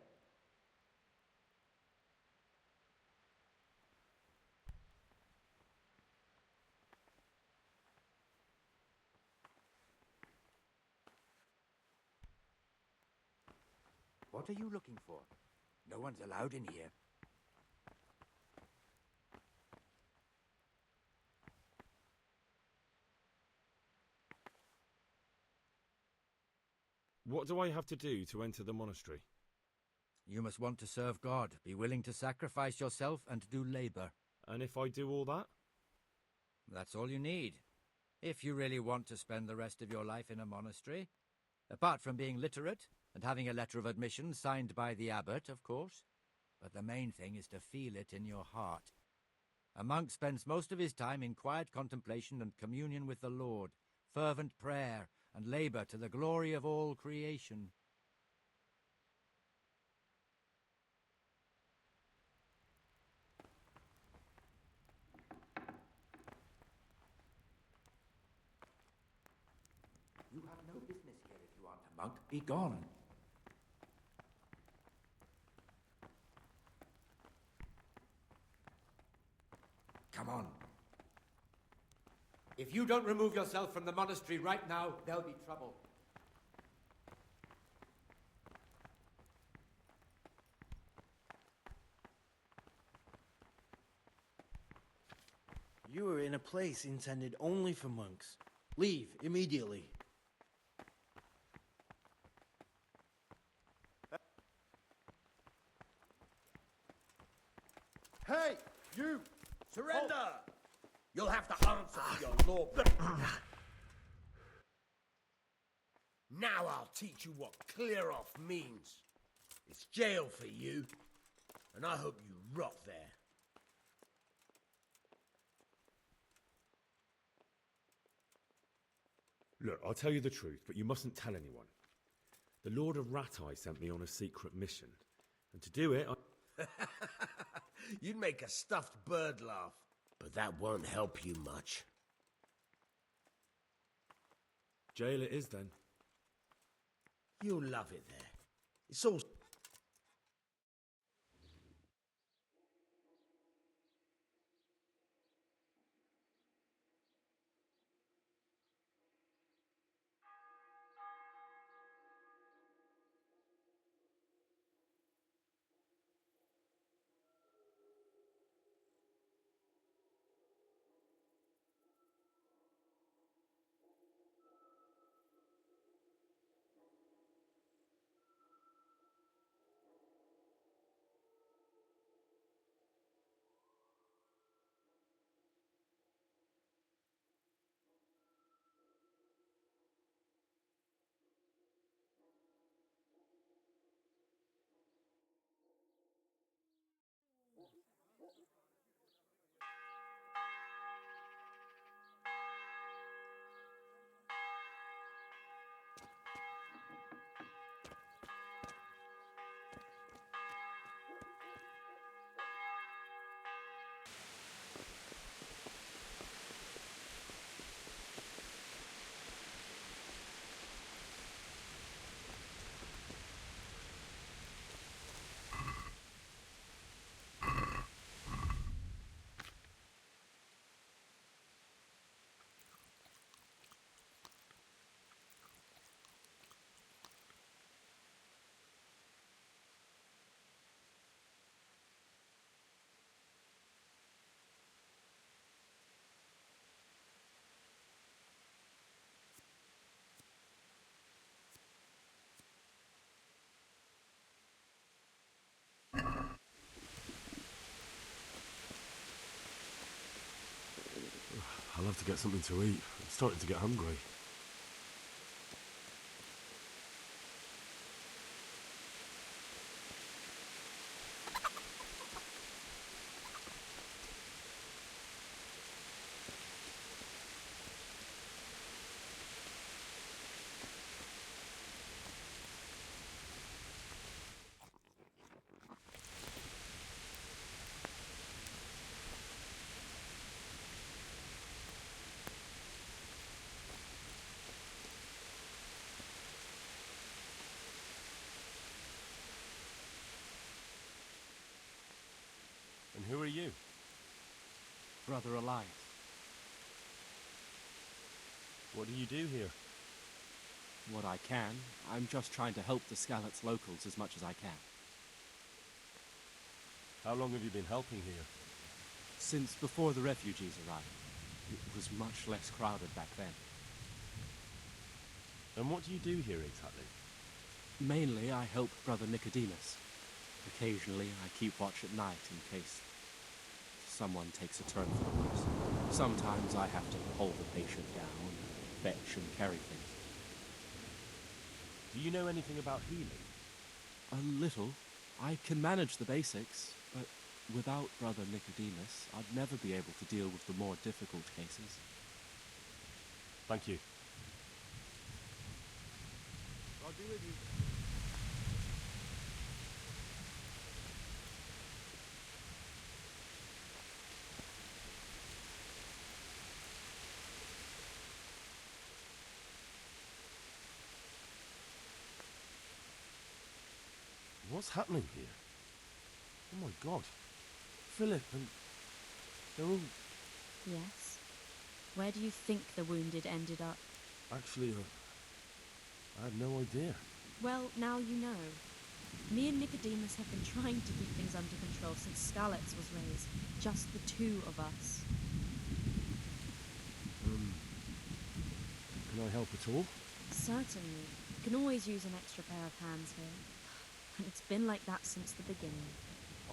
What are you looking for? No one's allowed in here. What do I have to do to enter the monastery? You must want to serve God, be willing to sacrifice yourself and do labor. And if I do all that? That's all you need. If you really want to spend the rest of your life in a monastery. Apart from being literate and having a letter of admission signed by the abbot, of course. But the main thing is to feel it in your heart. A monk spends most of his time in quiet contemplation and communion with the Lord, fervent prayer, and labor to the glory of all creation. You have no business here if you aren't a monk. Be gone. Come on. If you don't remove yourself from the monastery right now, there'll be trouble. You are in a place intended only for monks. Leave immediately. Hey, you! Surrender! You'll have to answer for your law. Now I'll teach you what clear off means. It's jail for you, and I hope you rot there. Look, I'll tell you the truth, but you mustn't tell anyone. The Lord of Ratai sent me on a secret mission, and to do it, You'd make a stuffed bird laugh, but that won't help you much. Jail it is then. You'll love it there. It's all... I'll have to get something to eat. I'm starting to get hungry. brother alive. What do you do here? What I can. I'm just trying to help the Skalitz locals as much as I can. How long have you been helping here? Since before the refugees arrived. It was much less crowded back then. And what do you do here exactly? Mainly, I help Brother Nicodemus. Occasionally, I keep watch at night in case someone takes a turn for the worse. Sometimes I have to hold the patient down, fetch and carry things. Do you know anything about healing? A little. I can manage the basics, but without Brother Nicodemus, I'd never be able to deal with the more difficult cases. Thank you. I'll be with you. What's happening here? Oh my god. Philip and... they're all... Yes. Where do you think the wounded ended up? Actually, I had no idea. Well, now you know. Me and Nicodemus have been trying to keep things under control since Skalitz was raised. Just the two of us. Can I help at all? Certainly. You can always use an extra pair of hands here. And it's been like that since the beginning.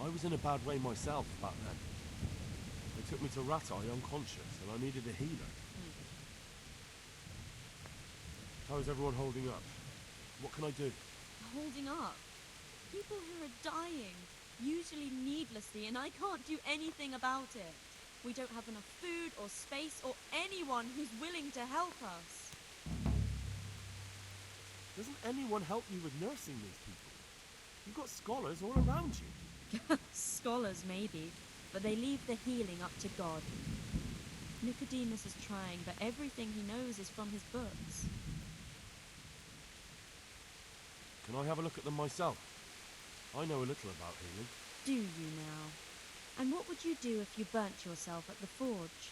I was in a bad way myself back then. They took me to Ratai unconscious and I needed a healer. How is everyone holding up? What can I do? Holding up? People who are dying, usually needlessly, and I can't do anything about it. We don't have enough food or space or anyone who's willing to help us. Doesn't anyone help you with nursing these people? You've got scholars all around you. Scholars, maybe, but they leave the healing up to God. Nicodemus is trying, but everything he knows is from his books. Can I have a look at them myself? I know a little about healing. Do you now? And what would you do if you burnt yourself at the forge?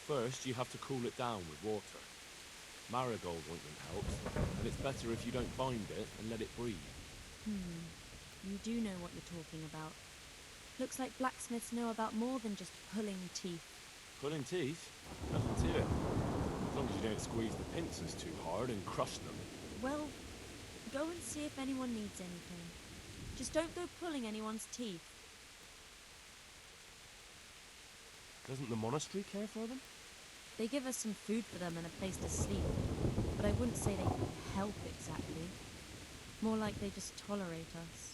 First, you have to cool it down with water. Marigold ointment helps, and it's better if you don't bind it and let it breathe. You do know what you're talking about. Looks like blacksmiths know about more than just pulling teeth. Pulling teeth? Nothing to it. As long as you don't squeeze the pincers too hard and crush them. Well, go and see if anyone needs anything. Just don't go pulling anyone's teeth. Doesn't the monastery care for them? They give us some food for them and a place to sleep, but I wouldn't say they help exactly. More like they just tolerate us.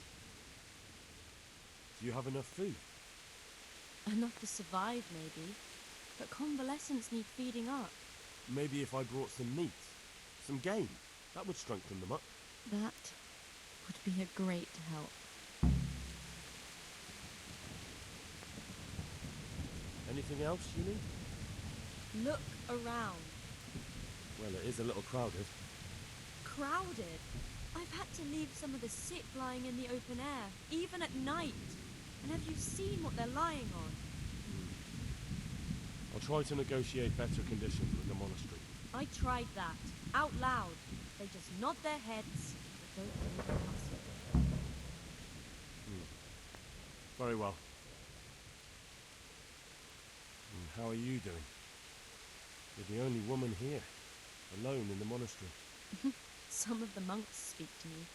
Do you have enough food? Enough to survive, maybe. But convalescents need feeding up. Maybe if I brought some meat, some game, that would strengthen them up. That would be a great help. Anything else you need? Look around. Well, it is a little crowded. Crowded? I've had to leave some of the sick lying in the open air, even at night. And have you seen what they're lying on? I'll try to negotiate better conditions with the monastery. I tried that, out loud. They just nod their heads, but don't move a muscle. Very well. And how are you doing? You're the only woman here, alone in the monastery. Some of the monks speak to me,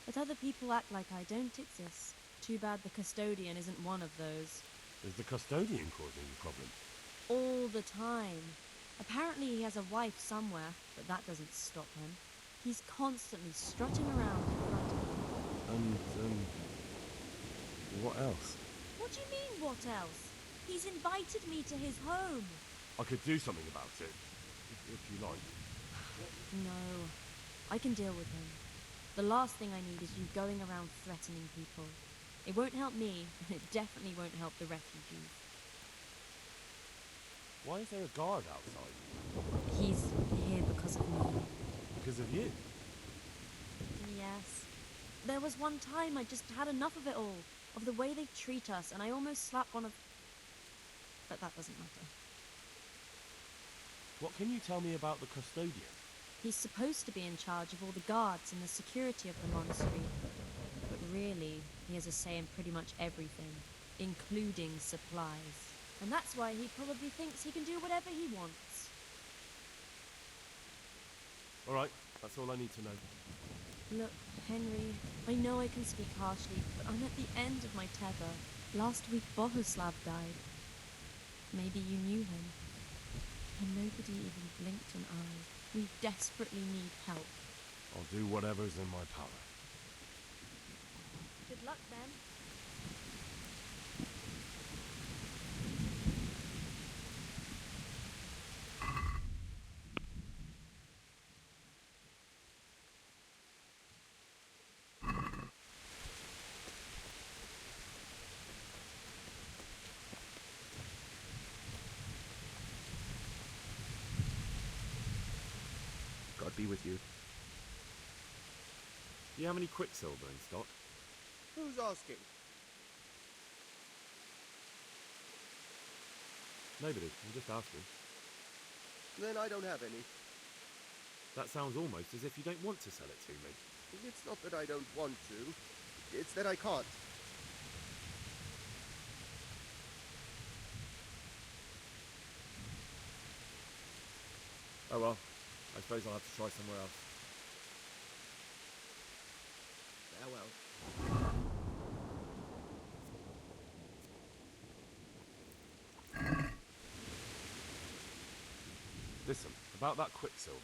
but other people act like I don't exist. Too bad the custodian isn't one of those. Is the custodian causing you problems? All the time. Apparently he has a wife somewhere, but that doesn't stop him. He's constantly strutting around in front of me. And, what else? What do you mean, what else? He's invited me to his home. I could do something about it, if you like. No, I can deal with him. The last thing I need is you going around threatening people. It won't help me, and it definitely won't help the refugees. Why is there a guard outside? He's here because of me. Because of you? Yes. There was one time I just had enough of it all, of the way they treat us, and I almost slapped one of... but that doesn't matter. What can you tell me about the custodian? He's supposed to be in charge of all the guards and the security of the monastery, but really, he has a say in pretty much everything, including supplies. And that's why he probably thinks he can do whatever he wants. All right, that's all I need to know. Look, Henry, I know I can speak harshly, but I'm at the end of my tether. Last week, Bohuslav died. Maybe you knew him. And nobody even blinked an eye. We desperately need help. I'll do whatever's in my power. Good luck, then. God be with you. Do you have any quicksilver in stock? Who's asking? Nobody. I'm just asking. Then I don't have any. That sounds almost as if you don't want to sell it to me. It's not that I don't want to. It's that I can't. Oh well. I suppose I'll have to try somewhere else. Farewell. Listen, about that quicksilver.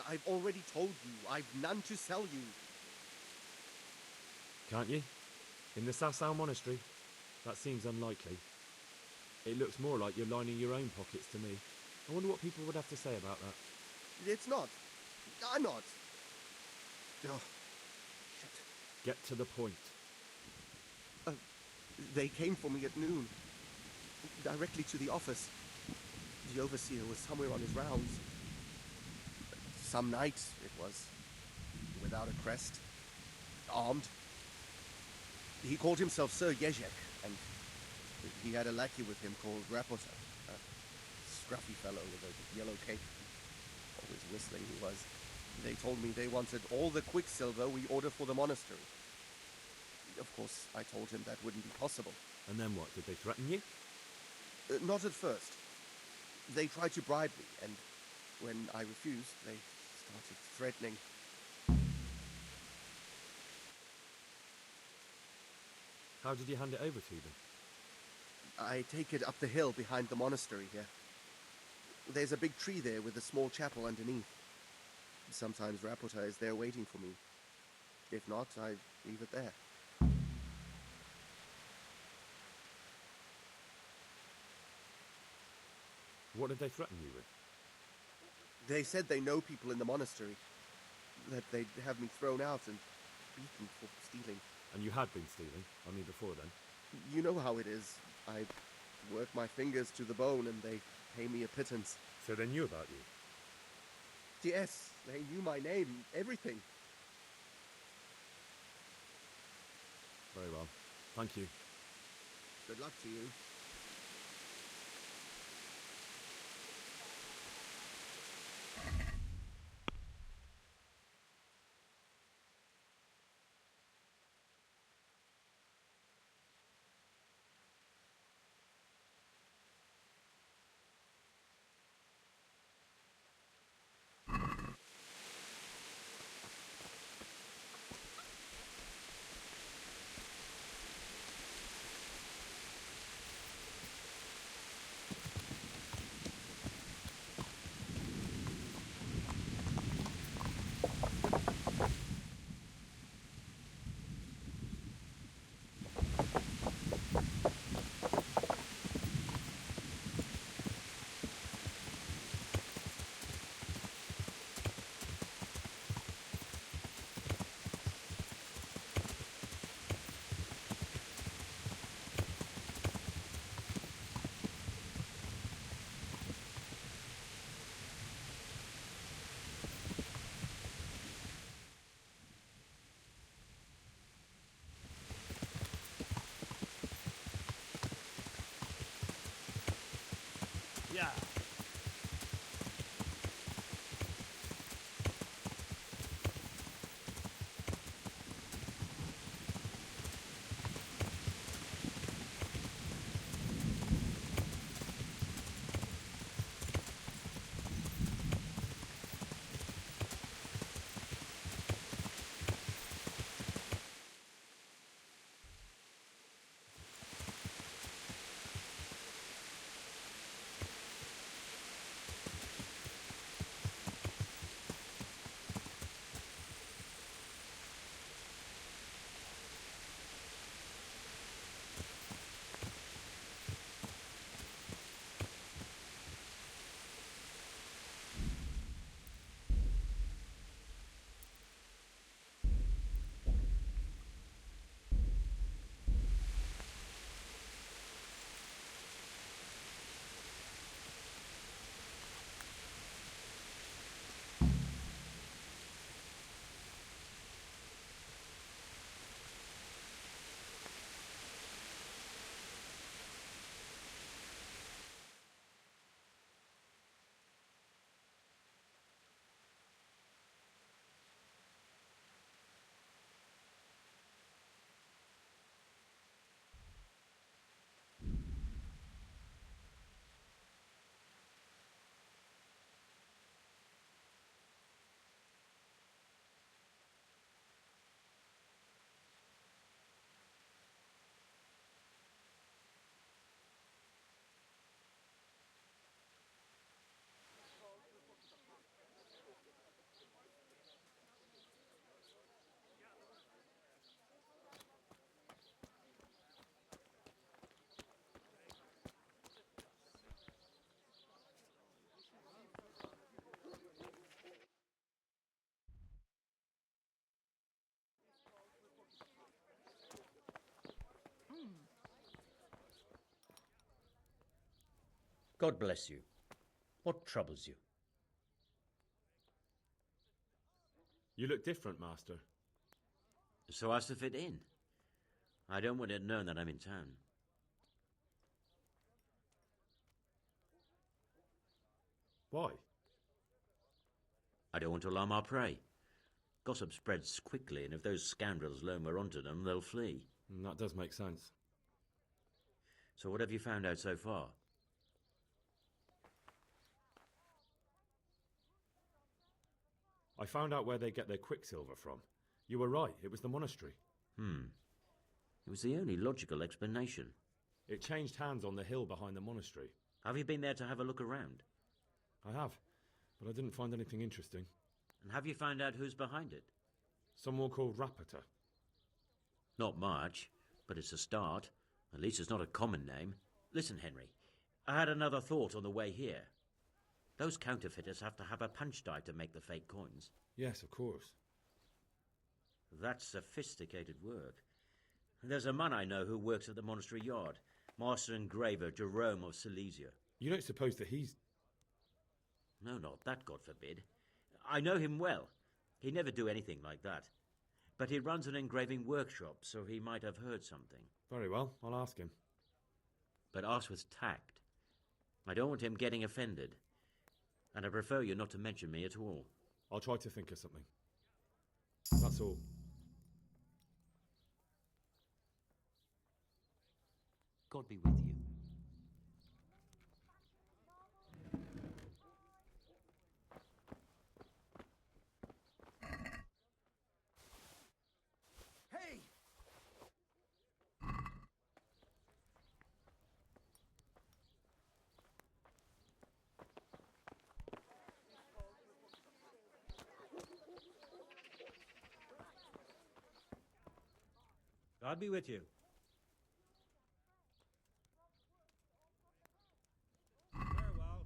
I've already told you, I've none to sell you. Can't you? In the Sasau monastery? That seems unlikely. It looks more like you're lining your own pockets to me. I wonder what people would have to say about that. It's not. I'm not. Oh, shit. Get to the point. They came for me at noon. Directly to the office. The overseer was somewhere on his rounds. Some night, it was. Without a crest. Armed. He called himself Sir Jezek, and he had a lackey with him called Rapota. A scruffy fellow with a yellow cape. Always whistling he was. They told me they wanted all the quicksilver we order for the monastery. Of course, I told him that wouldn't be possible. And then what? Did they threaten you? Not at first. They tried to bribe me, and when I refused, they started threatening. How did you hand it over to them? I take it up the hill behind the monastery here. There's a big tree there with a small chapel underneath. Sometimes Rapota is there waiting for me. If not, I leave it there. What did they threaten you with? They said they know people in the monastery. That they'd have me thrown out and beaten for stealing. And you had been stealing? I mean, before then? You know how it is. I work my fingers to the bone and they pay me a pittance. So they knew about you? Yes, they knew my name, everything. Very well. Thank you. Good luck to you. God bless you. What troubles you? You look different, Master. So as to fit in. I don't want it known that I'm in town. Why? I don't want to alarm our prey. Gossip spreads quickly, and if those scoundrels learn we're onto them, they'll flee. That does make sense. So what have you found out so far? I found out where they get their quicksilver from. You were right, it was the monastery. It was the only logical explanation. It changed hands on the hill behind the monastery. Have you been there to have a look around? I have, but I didn't find anything interesting. And have you found out who's behind it? Someone called Rapita. Not much, but it's a start. At least it's not a common name. Listen, Henry, I had another thought on the way here. Those counterfeiters have to have a punch die to make the fake coins. Yes, of course. That's sophisticated work. There's a man I know who works at the monastery yard, Master Engraver Jerome of Silesia. You don't suppose that he's... No, not that, God forbid. I know him well. He'd never do anything like that. But he runs an engraving workshop, so he might have heard something. Very well, I'll ask him. But ask with tact. I don't want him getting offended. And I prefer you not to mention me at all. I'll try to think of something. That's all. God be with you. Hey! God be with you. Farewell.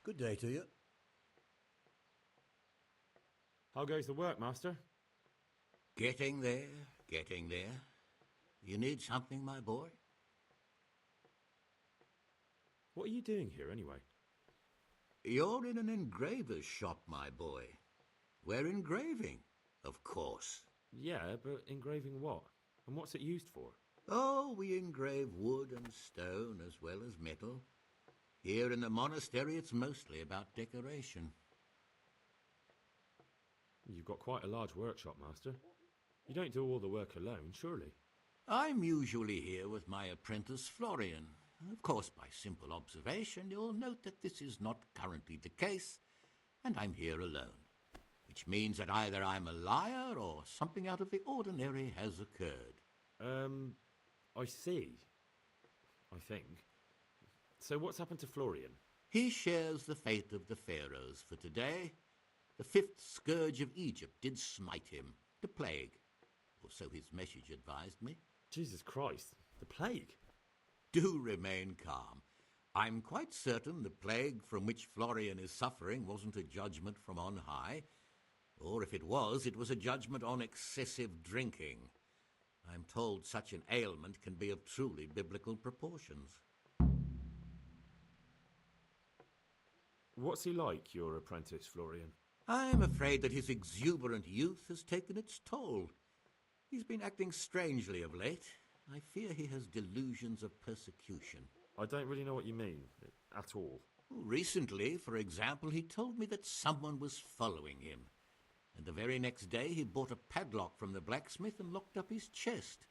Good day to you. How goes the work, Master? Getting there, getting there. You need something, my boy? What are you doing here, anyway? You're in an engraver's shop, my boy. We're engraving, of course. Yeah, but engraving what? And what's it used for? Oh, we engrave wood and stone as well as metal. Here in the monastery, it's mostly about decoration. You've got quite a large workshop, Master. You don't do all the work alone, surely? I'm usually here with my apprentice, Florian. Of course, by simple observation, you'll note that this is not currently the case, and I'm here alone. Which means that either I'm a liar or something out of the ordinary has occurred. I see. I think. So what's happened to Florian? He shares the fate of the pharaohs for today. The fifth scourge of Egypt did smite him, the plague. Or so his message advised me. Jesus Christ, the plague? Do remain calm. I'm quite certain the plague from which Florian is suffering wasn't a judgment from on high. Or if it was a judgment on excessive drinking. I'm told such an ailment can be of truly biblical proportions. What's he like, your apprentice, Florian? I'm afraid that his exuberant youth has taken its toll. He's been acting strangely of late. I fear he has delusions of persecution. I don't really know what you mean, at all. Recently, for example, he told me that someone was following him. And the very next day he bought a padlock from the blacksmith and locked up his chest.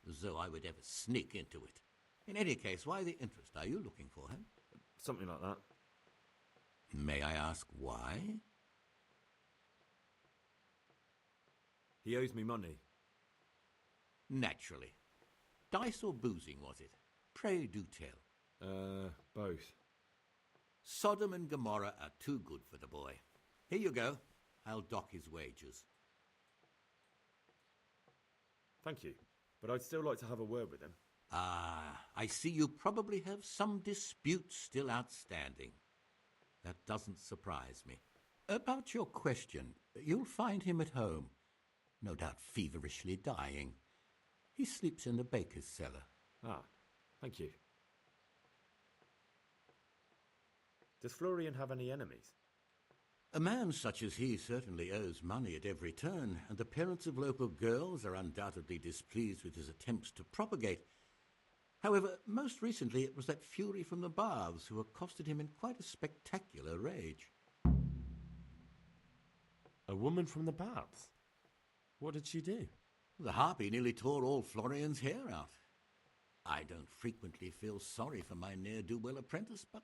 As though I would ever sneak into it. In any case, why the interest? Are you looking for him? Something like that. May I ask why? He owes me money. Naturally. Dice or boozing, was it? Pray do tell. Both. Sodom and Gomorrah are too good for the boy. Here you go. I'll dock his wages. Thank you, but I'd still like to have a word with him. Ah, I see you probably have some dispute still outstanding. That doesn't surprise me. About your question, you'll find him at home. No doubt feverishly dying. He sleeps in the baker's cellar. Ah, thank you. Does Florian have any enemies? A man such as he certainly owes money at every turn, and the parents of local girls are undoubtedly displeased with his attempts to propagate. However, most recently it was that fury from the baths who accosted him in quite a spectacular rage. A woman from the baths? What did she do? The harpy nearly tore all Florian's hair out. I don't frequently feel sorry for my ne'er-do-well apprentice, but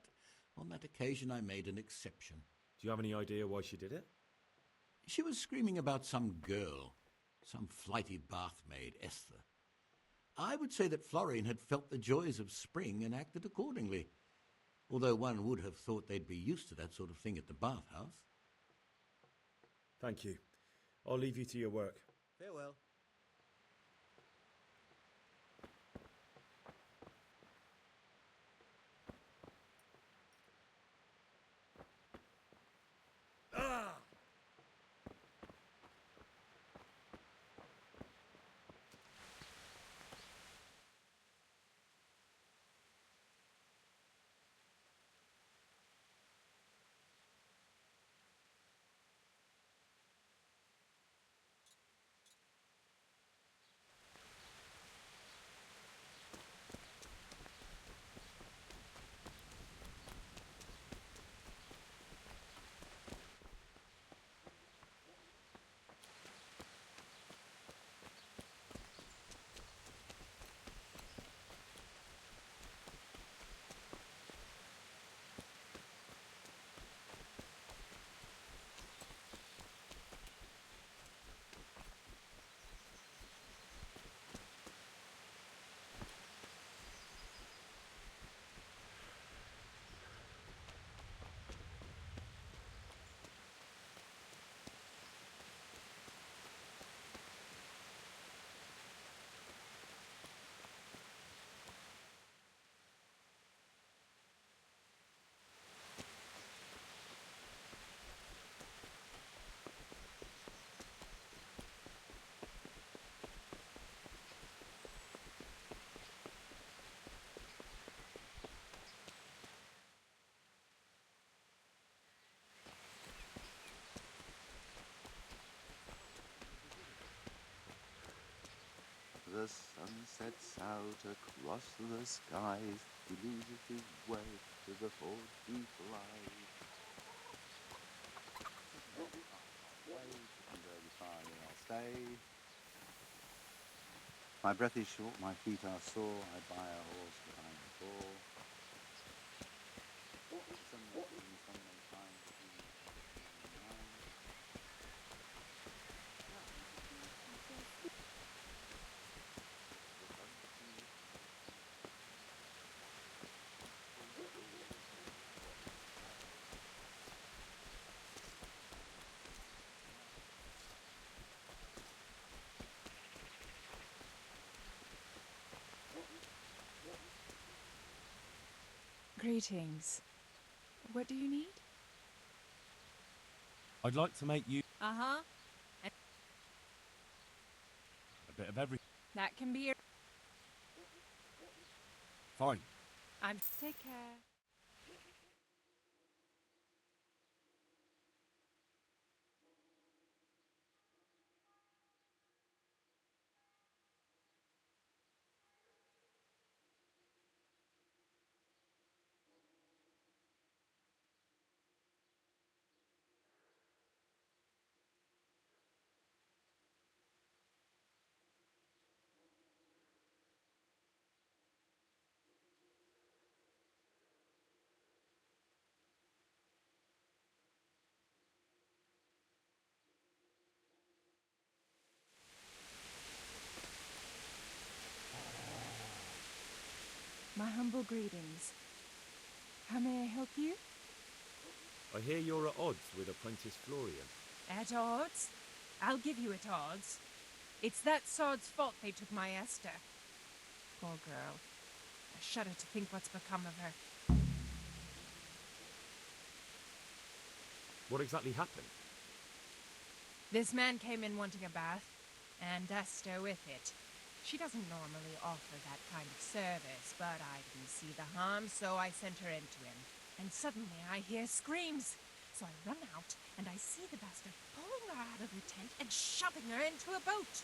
on that occasion I made an exception. Do you have any idea why she did it? She was screaming about some girl, some flighty bath-maid, Esther. I would say that Florian had felt the joys of spring and acted accordingly, although one would have thought they'd be used to that sort of thing at the bathhouse. Thank you. I'll leave you to your work. Farewell. sun sets out across the skies, he loses his way to the forge he flies. Very far, I'll stay. My breath is short, my feet are sore, I buy a horse that I am poor. Some may find Greetings. What do you need? I'd like to make you Uh-huh. a bit of everything. That can be your... Fine. Take care. My humble greetings. How may I help you? I hear you're at odds with Apprentice Florian. At odds? I'll give you at odds. It's that sod's fault they took my Esther. Poor girl. I shudder to think what's become of her. What exactly happened? This man came in wanting a bath, and Esther with it. She doesn't normally offer that kind of service, but I didn't see the harm, so I sent her in to him. And suddenly I hear screams. So I run out, and I see the bastard pulling her out of the tent and shoving her into a boat.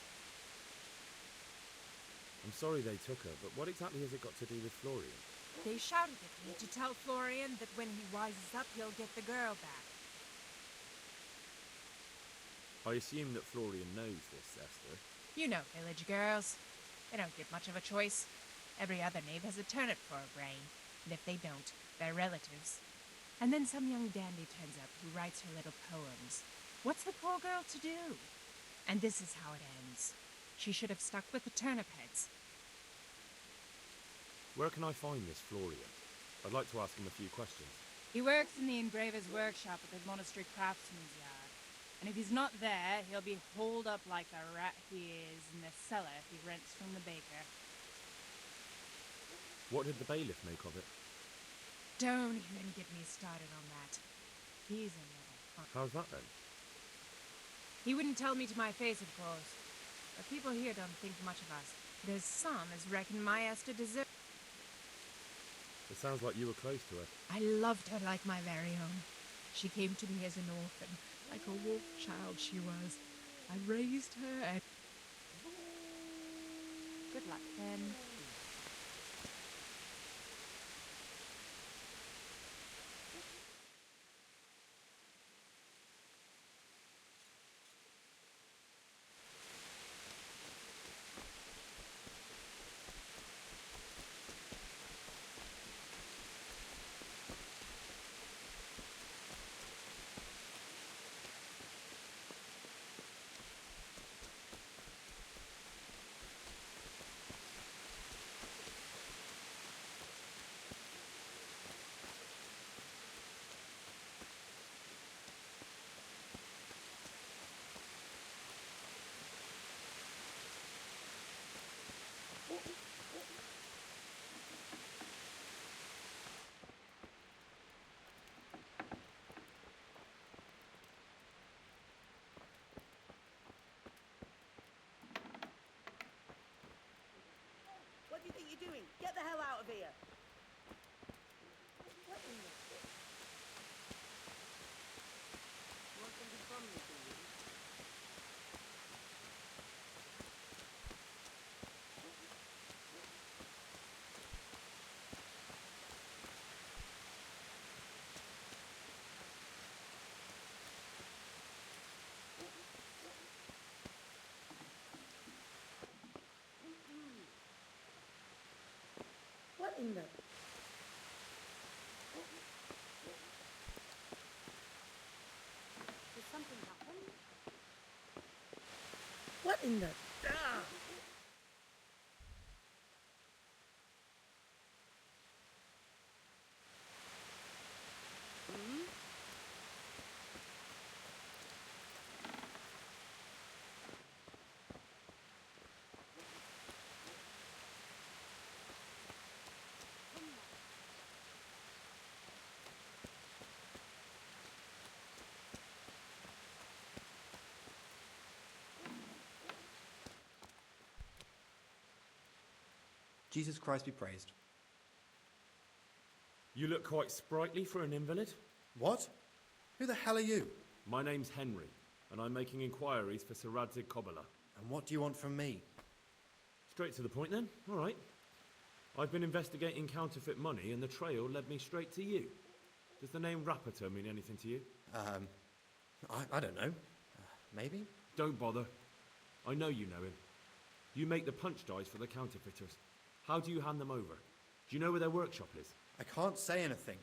I'm sorry they took her, but what exactly has it got to do with Florian? They shouted at me to tell Florian that when he rises up, he'll get the girl back. I assume that Florian knows this, Esther. You know village girls. They don't get much of a choice. Every other knave has a turnip for a brain, and if they don't, they're relatives. And then some young dandy turns up who writes her little poems. What's the poor girl to do? And this is how it ends. She should have stuck with the turnip heads. Where can I find this Florian? I'd like to ask him a few questions. He works in the engraver's workshop at the monastery craftsman's yard. And if he's not there, he'll be holed up like the rat he is in the cellar he rents from the baker. What did the bailiff make of it? Don't even get me started on that. He's a little punk. How's that then? He wouldn't tell me to my face, of course. But people here don't think much of us. There's some as reckon my Esther deserves. It sounds like you were close to her. I loved her like my very own. She came to me as an orphan, like a wolf child she was. I raised her and... Good luck, then. What do you think you're doing? Get the hell out of here! What in the... You want something from me, do you? in the... Did something happen? What in the... Ah! Hmm? Jesus Christ be praised. You look quite sprightly for an invalid. What? Who the hell are you? My name's Henry, and I'm making inquiries for Sir Radzig Kobyla. And what do you want from me? Straight to the point then? All right. I've been investigating counterfeit money, and the trail led me straight to you. Does the name Rapiter mean anything to you? I don't know. Maybe? Don't bother. I know you know him. You make the punch dice for the counterfeiters. How do you hand them over? Do you know where their workshop is? I can't say anything.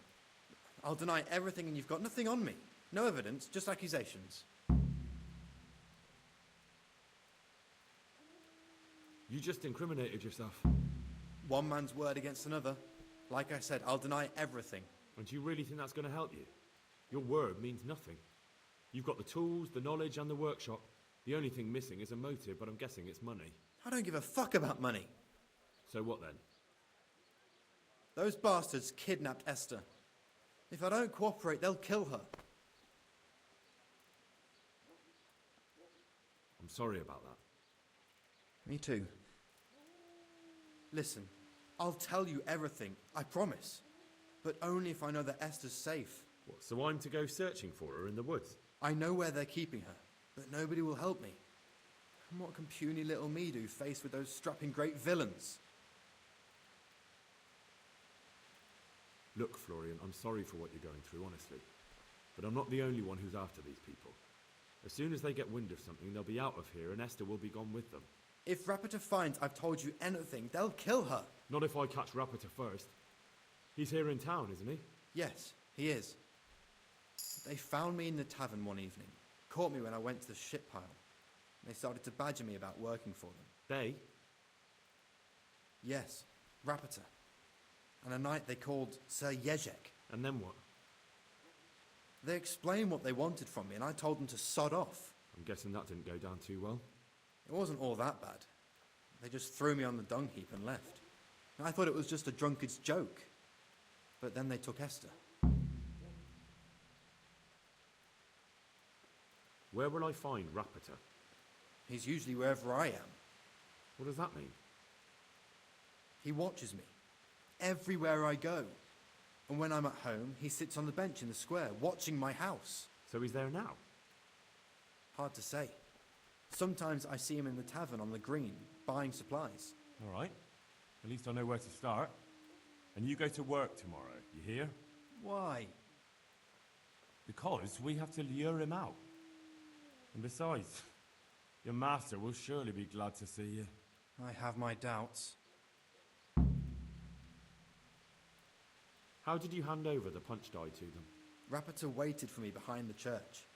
I'll deny everything and you've got nothing on me. No evidence, just accusations. You just incriminated yourself. One man's word against another. Like I said, I'll deny everything. And do you really think that's going to help you? Your word means nothing. You've got the tools, the knowledge and the workshop. The only thing missing is a motive, but I'm guessing it's money. I don't give a fuck about money. So what then? Those bastards kidnapped Esther. If I don't cooperate, they'll kill her. I'm sorry about that. Me too. Listen, I'll tell you everything, I promise. But only if I know that Esther's safe. What, so I'm to go searching for her in the woods? I know where they're keeping her, but nobody will help me. And what can puny little me do faced with those strapping great villains? Look, Florian, I'm sorry for what you're going through, honestly. But I'm not the only one who's after these people. As soon as they get wind of something, they'll be out of here and Esther will be gone with them. If Rapiter finds I've told you anything, they'll kill her. Not if I catch Rapiter first. He's here in town, isn't he? Yes, he is. They found me in the tavern one evening, caught me when I went to the ship pile. They started to badger me about working for them. They? Yes, Rapiter. And a knight they called Sir Jezek. And then what? They explained what they wanted from me, and I told them to sod off. I'm guessing that didn't go down too well. It wasn't all that bad. They just threw me on the dung heap and left. And I thought it was just a drunkard's joke. But then they took Esther. Where will I find Rapiter? He's usually wherever I am. What does that mean? He watches me. Everywhere I go. And when I'm at home, he sits on the bench in the square, watching my house. So he's there now? Hard to say. Sometimes I see him in the tavern on the green, buying supplies. All right. At least I know where to start. And you go to work tomorrow, you hear? Why? Because we have to lure him out. And besides, your master will surely be glad to see you. I have my doubts. How did you hand over the punch die to them? Rapiter waited for me behind the church.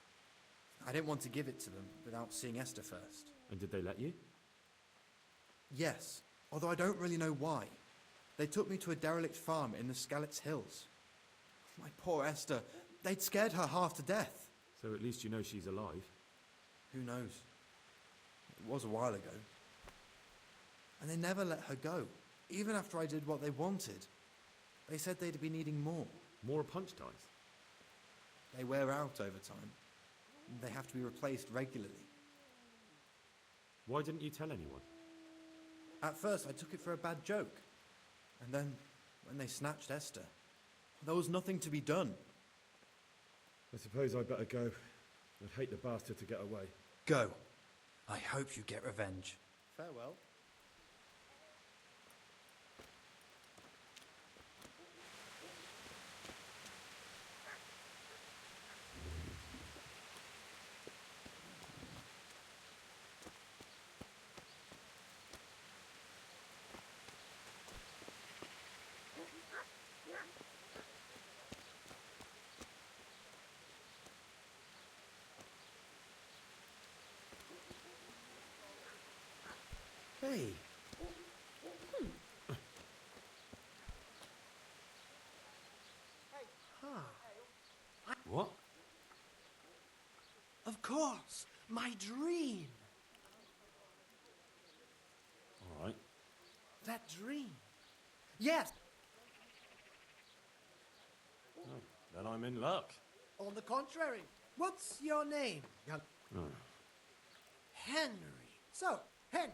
I didn't want to give it to them without seeing Esther first. And did they let you? Yes, although I don't really know why. They took me to a derelict farm in the Skalitz Hills. My poor Esther, they'd scared her half to death. So at least you know she's alive. Who knows? It was a while ago. And they never let her go, even after I did what they wanted. They said they'd be needing more. More punch dice? They wear out over time. They have to be replaced regularly. Why didn't you tell anyone? At first I took it for a bad joke. And then, when they snatched Esther, there was nothing to be done. I suppose I'd better go. I'd hate the bastard to get away. Go. I hope you get revenge. Farewell. Hey. What? Of course, my dream. All right. That dream. Yes. Oh, then I'm in luck. On the contrary. What's your name, young Oh. Henry? So, Henry.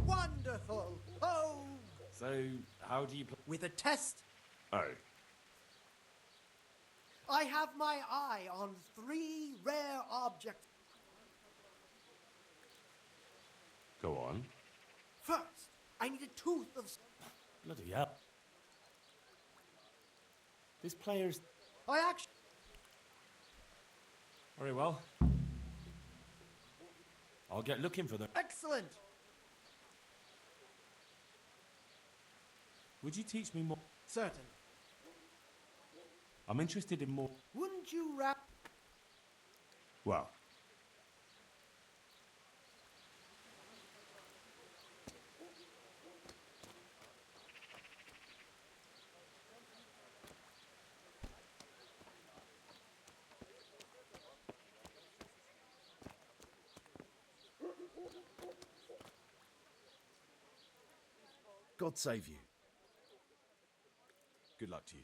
Wonderful. Oh. So, how do you play? With a test. Oh. I have my eye on 3 rare objects. Go on. First, I need a tooth of... Bloody hell. This player's... I actually... Very well. I'll get looking for them. Excellent. Would you teach me more? Certainly. I'm interested in more... Wouldn't you wrap... Well... God save you. Good luck to you.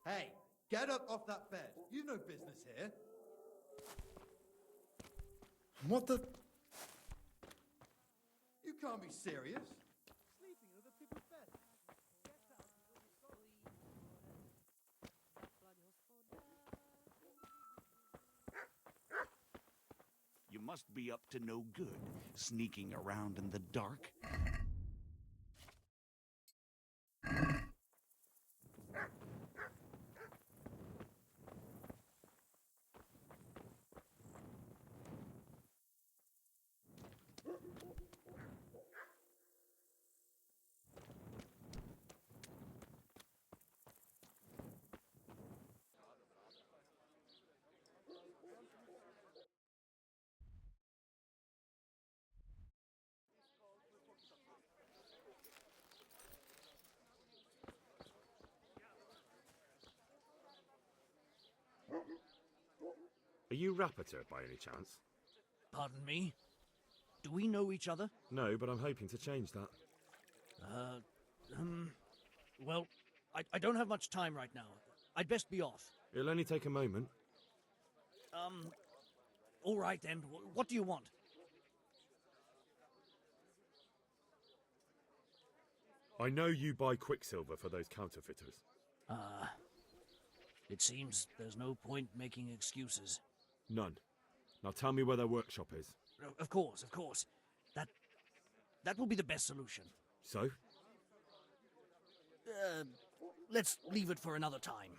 Hey, get up off that bed. You've no business here. What the... You can't be serious. Sleeping in other people's beds. You must be up to no good, sneaking around in the dark. Are you Rapiter by any chance? Pardon me? Do we know each other? No, but I'm hoping to change that. Well, I don't have much time right now. I'd best be off. It'll only take a moment. All right then. What do you want? I know you buy quicksilver for those counterfeiters. It seems there's no point making excuses. None. Now tell me where their workshop is. Of course. That will be the best solution. So? Let's leave it for another time.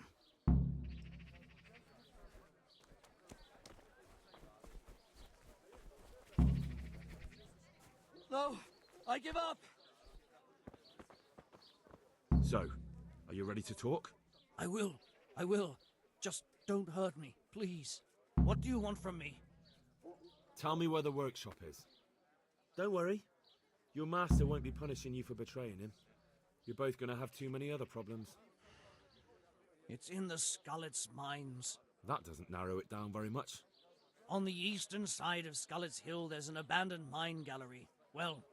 No, I give up. So, are you ready to talk? I will. Just don't hurt me, please. What do you want from me? Tell me where the workshop is. Don't worry. Your master won't be punishing you for betraying him. You're both going to have too many other problems. It's in the Skullet's mines. That doesn't narrow it down very much. On the eastern side of Skullet's Hill, there's an abandoned mine gallery. Well,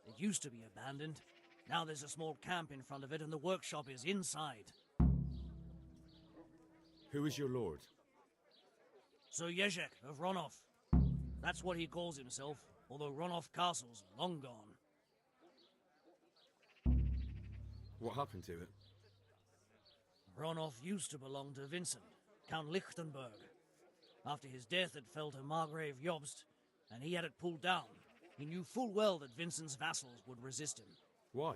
it used to be abandoned. Now there's a small camp in front of it, and the workshop is inside. Who is your lord? Sir Jezek of Ronov. That's what he calls himself, although Ronov Castle's long gone. What happened to it? Ronov used to belong to Vincent, Count Lichtenberg. After his death, it fell to Margrave Jobst, and he had it pulled down. He knew full well that Vincent's vassals would resist him. Why?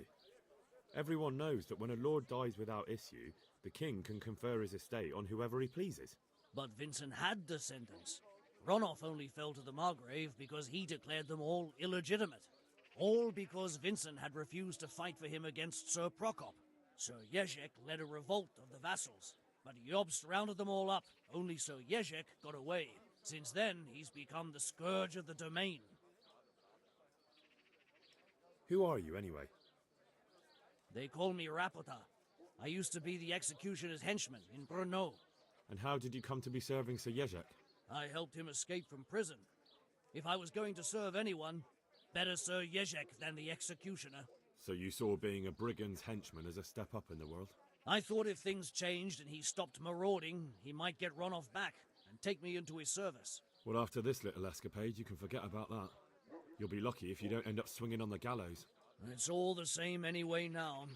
Everyone knows that when a lord dies without issue, the king can confer his estate on whoever he pleases. But Vincent had descendants. Ronov only fell to the Margrave because he declared them all illegitimate. All because Vincent had refused to fight for him against Sir Prokop. Sir Jezek led a revolt of the vassals, but Jobst rounded them all up. Only Sir Jezek got away. Since then, he's become the scourge of the domain. Who are you, anyway? They call me Rapota. I used to be the executioner's henchman in Brno. And how did you come to be serving Sir Jezek? I helped him escape from prison. If I was going to serve anyone, better Sir Jezek than the executioner. So you saw being a brigand's henchman as a step up in the world? I thought if things changed and he stopped marauding, he might get Ronov back and take me into his service. Well, after this little escapade, you can forget about that. You'll be lucky if you don't end up swinging on the gallows. It's all the same anyway now.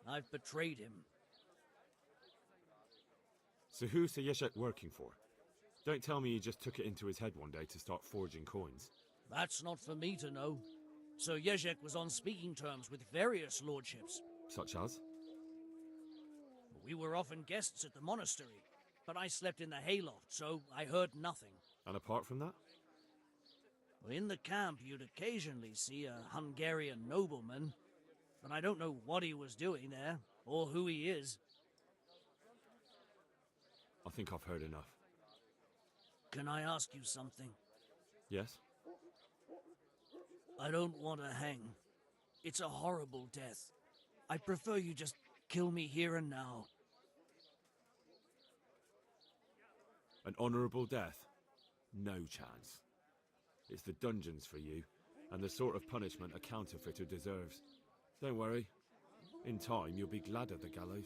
I've betrayed him. So who's Sir Jezek working for? Don't tell me he just took it into his head one day to start forging coins. That's not for me to know. Sir Jezek was on speaking terms with various lordships. Such as? We were often guests at the monastery, but I slept in the hayloft, so I heard nothing. And apart from that? In the camp, you'd occasionally see a Hungarian nobleman, but I don't know what he was doing there, or who he is. I think I've heard enough. Can I ask you something? Yes? I don't want to hang. It's a horrible death. I prefer you just kill me here and now. An honourable death? No chance. It's the dungeons for you, and the sort of punishment a counterfeiter deserves. Don't worry. In time, you'll be glad of the gallows.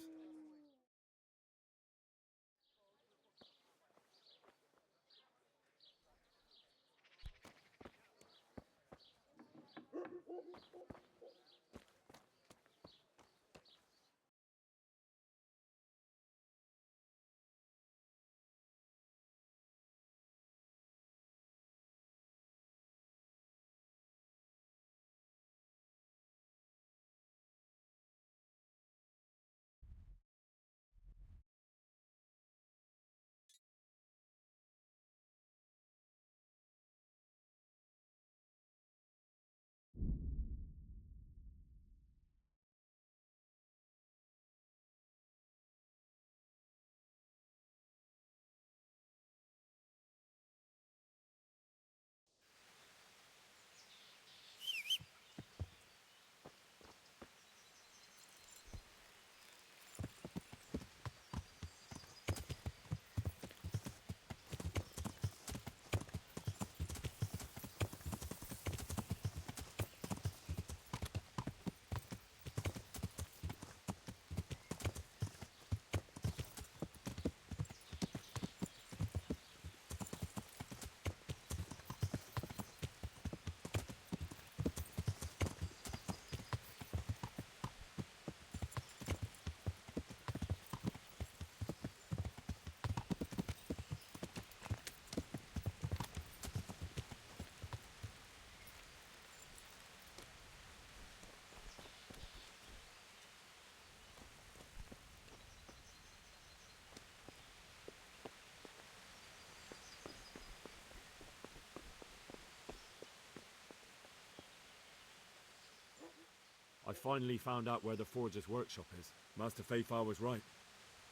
I finally found out where the Forger's workshop is. Master Fayfar was right.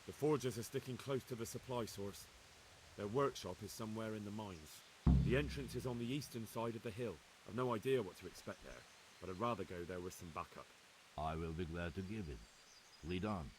The Forgers are sticking close to the supply source. Their workshop is somewhere in the mines. The entrance is on the eastern side of the hill. I've no idea what to expect there, but I'd rather go there with some backup. I will be glad to give it. Lead on.